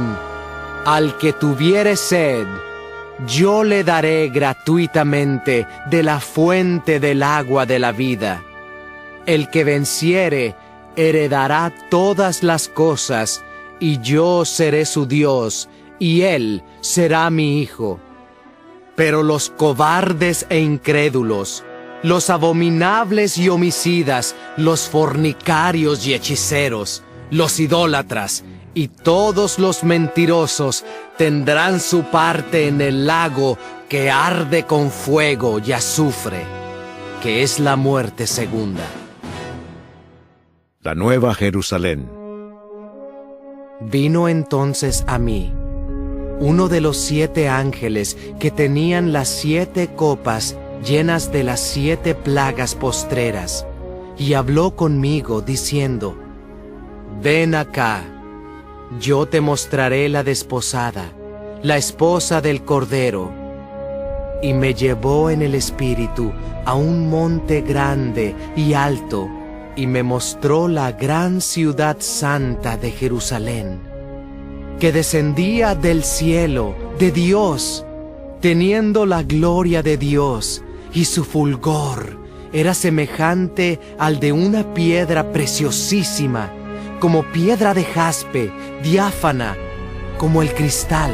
Al que tuviere sed, yo le daré gratuitamente de la fuente del agua de la vida. El que venciere heredará todas las cosas, y yo seré su Dios, y él será mi hijo. Pero los cobardes e incrédulos, los abominables y homicidas, los fornicarios y hechiceros, los idólatras y todos los mentirosos tendrán su parte en el lago que arde con fuego y azufre, que es la muerte segunda. La Nueva Jerusalén. Vino entonces a mí uno de los 7 ángeles que tenían las 7 copas llenas de las 7 plagas postreras, y habló conmigo diciendo: Ven acá, yo te mostraré la desposada, la esposa del Cordero. Y me llevó en el espíritu a un monte grande y alto, y me mostró la gran ciudad santa de Jerusalén, que descendía del cielo de Dios, teniendo la gloria de Dios, y su fulgor era semejante al de una piedra preciosísima, como piedra de jaspe, diáfana, como el cristal.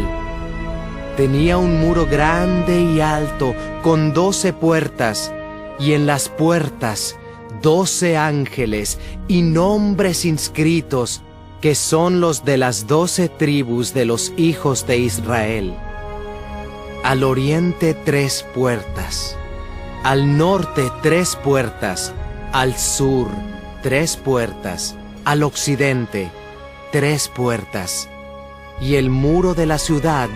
Tenía un muro grande y alto, con 12 puertas, y en las puertas 12 ángeles y nombres inscritos, que son los de las 12 tribus de los hijos de Israel. Al oriente 3 puertas, al norte 3 puertas, al sur 3 puertas, al occidente 3 puertas. Y el muro de la ciudad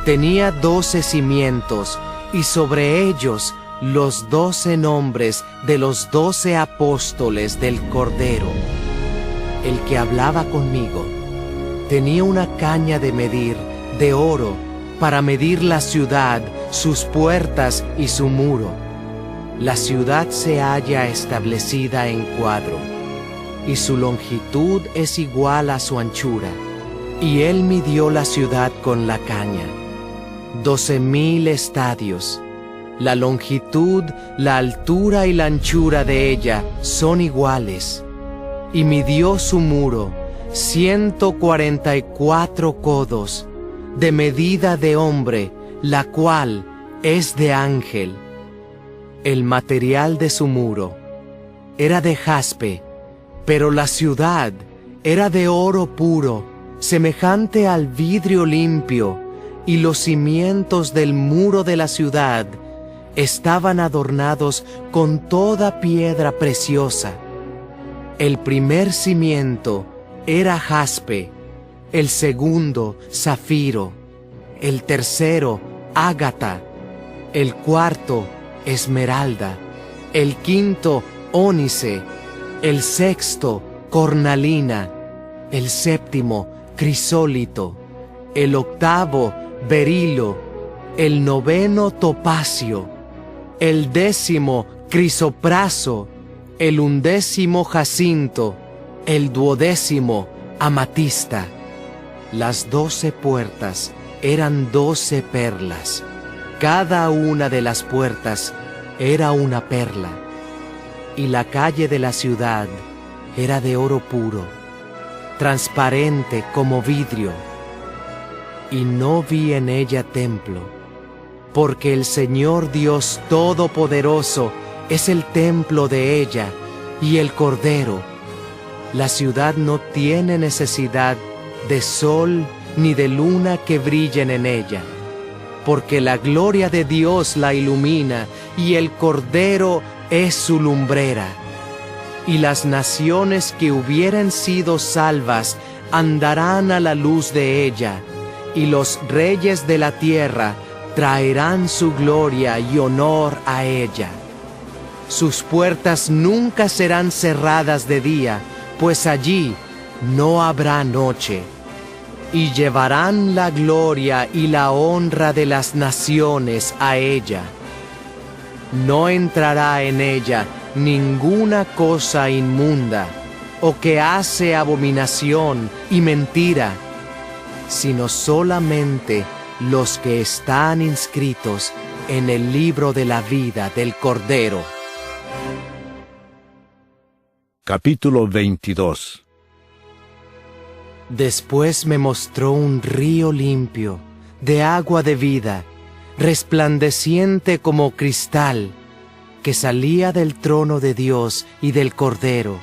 tenía 12 cimientos, y sobre ellos los 12 nombres de los 12 apóstoles del Cordero. El que hablaba conmigo tenía una caña de medir de oro para medir la ciudad, sus puertas y su muro. La ciudad se halla establecida en cuadro, y su longitud es igual a su anchura. Y él midió la ciudad con la caña, 12,000 estadios. La longitud, la altura y la anchura de ella son iguales. Y midió su muro 144 codos, de medida de hombre, la cual es de ángel. El material de su muro era de jaspe, pero la ciudad era de oro puro, semejante al vidrio limpio, y los cimientos del muro de la ciudad estaban adornados con toda piedra preciosa. El primer cimiento era jaspe, el segundo zafiro, el tercero ágata, el cuarto esmeralda, el quinto ónice, el sexto cornalina, el séptimo crisólito, el octavo berilo, el noveno topacio, el 10º crisopraso, el 11º jacinto, el 12º amatista. Las 12 puertas eran 12 perlas. Cada una de las puertas era una perla. Y la calle de la ciudad era de oro puro, transparente como vidrio. Y no vi en ella templo, porque el Señor Dios Todopoderoso es el templo de ella, y el Cordero. La ciudad no tiene necesidad de sol ni de luna que brillen en ella, porque la gloria de Dios la ilumina y el Cordero es su lumbrera. Y las naciones que hubieren sido salvas andarán a la luz de ella, y los reyes de la tierra traerán su gloria y honor a ella. Sus puertas nunca serán cerradas de día, pues allí no habrá noche. Y llevarán la gloria y la honra de las naciones a ella. No entrará en ella ninguna cosa inmunda, o que hace abominación y mentira, sino solamente los que están inscritos en el libro de la vida del Cordero. Capítulo 22. Después me mostró un río limpio, de agua de vida, resplandeciente como cristal, que salía del trono de Dios y del Cordero,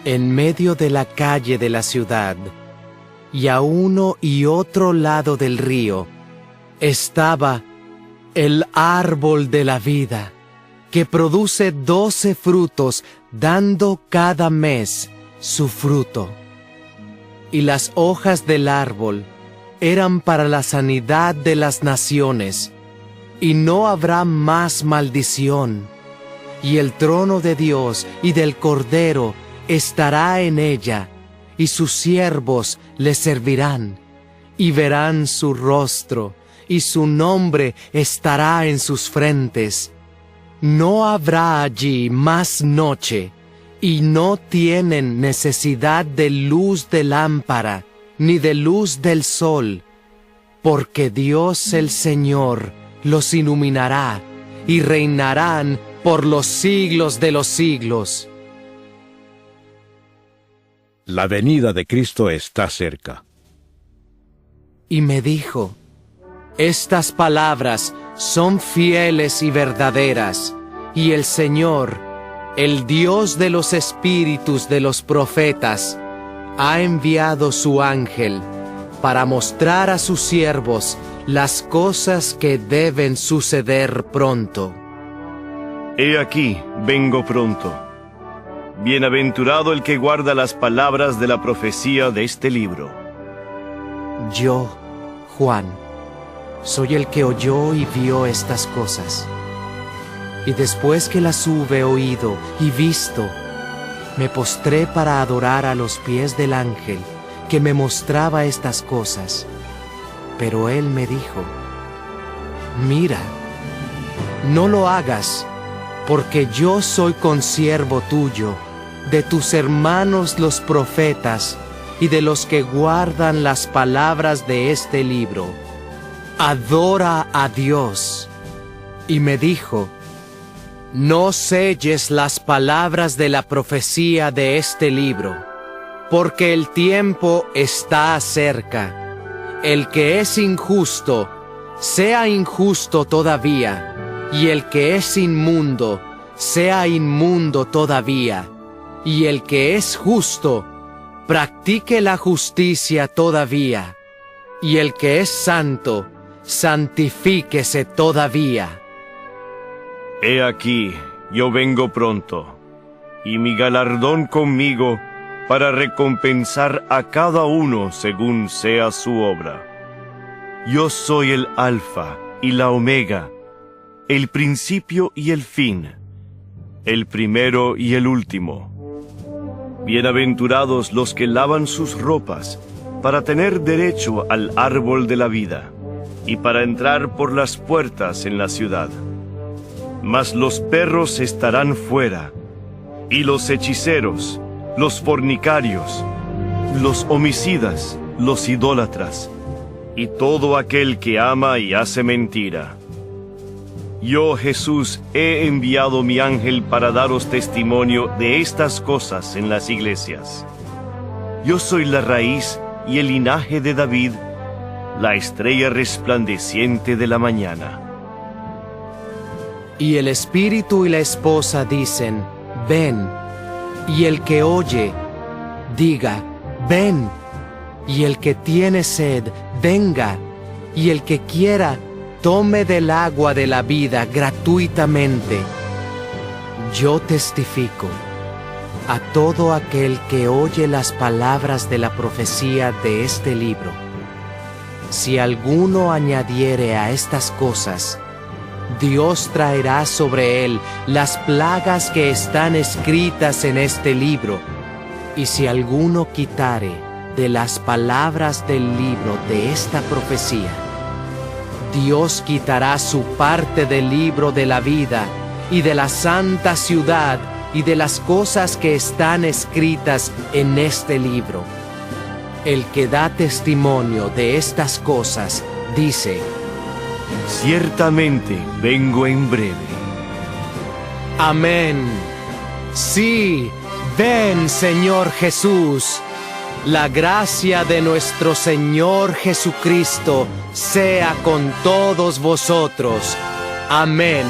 en medio de la calle de la ciudad. Y a uno y otro lado del río estaba el árbol de la vida, que produce 12 frutos, dando cada mes su fruto. Y las hojas del árbol eran para la sanidad de las naciones, y no habrá más maldición. Y el trono de Dios y del Cordero estará en ella, y sus siervos le servirán, y verán su rostro, y su nombre estará en sus frentes. No habrá allí más noche, y no tienen necesidad de luz de lámpara, ni de luz del sol, porque Dios el Señor los iluminará, y reinarán por los siglos de los siglos. La venida de Cristo está cerca. Y me dijo: estas palabras son fieles y verdaderas, y el Señor, el Dios de los espíritus de los profetas, ha enviado su ángel para mostrar a sus siervos las cosas que deben suceder pronto. He aquí, vengo pronto. Bienaventurado el que guarda las palabras de la profecía de este libro. Yo, Juan, soy el que oyó y vio estas cosas. Y después que las hube oído y visto, me postré para adorar a los pies del ángel que me mostraba estas cosas. Pero él me dijo: mira, no lo hagas, porque yo soy consiervo tuyo, de tus hermanos los profetas, y de los que guardan las palabras de este libro. Adora a Dios. Y me dijo: no selles las palabras de la profecía de este libro, porque el tiempo está cerca. El que es injusto, sea injusto todavía, y el que es inmundo, sea inmundo todavía, y el que es justo, practique la justicia todavía, y el que es santo, santifíquese todavía. He aquí, yo vengo pronto, y mi galardón conmigo, para recompensar a cada uno según sea su obra. Yo soy el Alfa y la Omega, el principio y el fin, el primero y el último. Bienaventurados los que lavan sus ropas, para tener derecho al árbol de la vida, y para entrar por las puertas en la ciudad. Mas los perros estarán fuera, y los hechiceros, los fornicarios, los homicidas, los idólatras, y todo aquel que ama y hace mentira. Yo, Jesús, he enviado mi ángel para daros testimonio de estas cosas en las iglesias. Yo soy la raíz y el linaje de David, la estrella resplandeciente de la mañana. Y el espíritu y la esposa dicen: ven. Y el que oye, diga, ven. Y el que tiene sed, venga. Y el que quiera, tome del agua de la vida gratuitamente. Yo testifico a todo aquel que oye las palabras de la profecía de este libro. Si alguno añadiere a estas cosas, Dios traerá sobre él las plagas que están escritas en este libro. Y si alguno quitare de las palabras del libro de esta profecía, Dios quitará su parte del libro de la vida y de la santa ciudad y de las cosas que están escritas en este libro. El que da testimonio de estas cosas dice: Ciertamente vengo en breve. Amén. Sí, ven, Señor Jesús. La gracia de nuestro Señor Jesucristo sea con todos vosotros. Amén.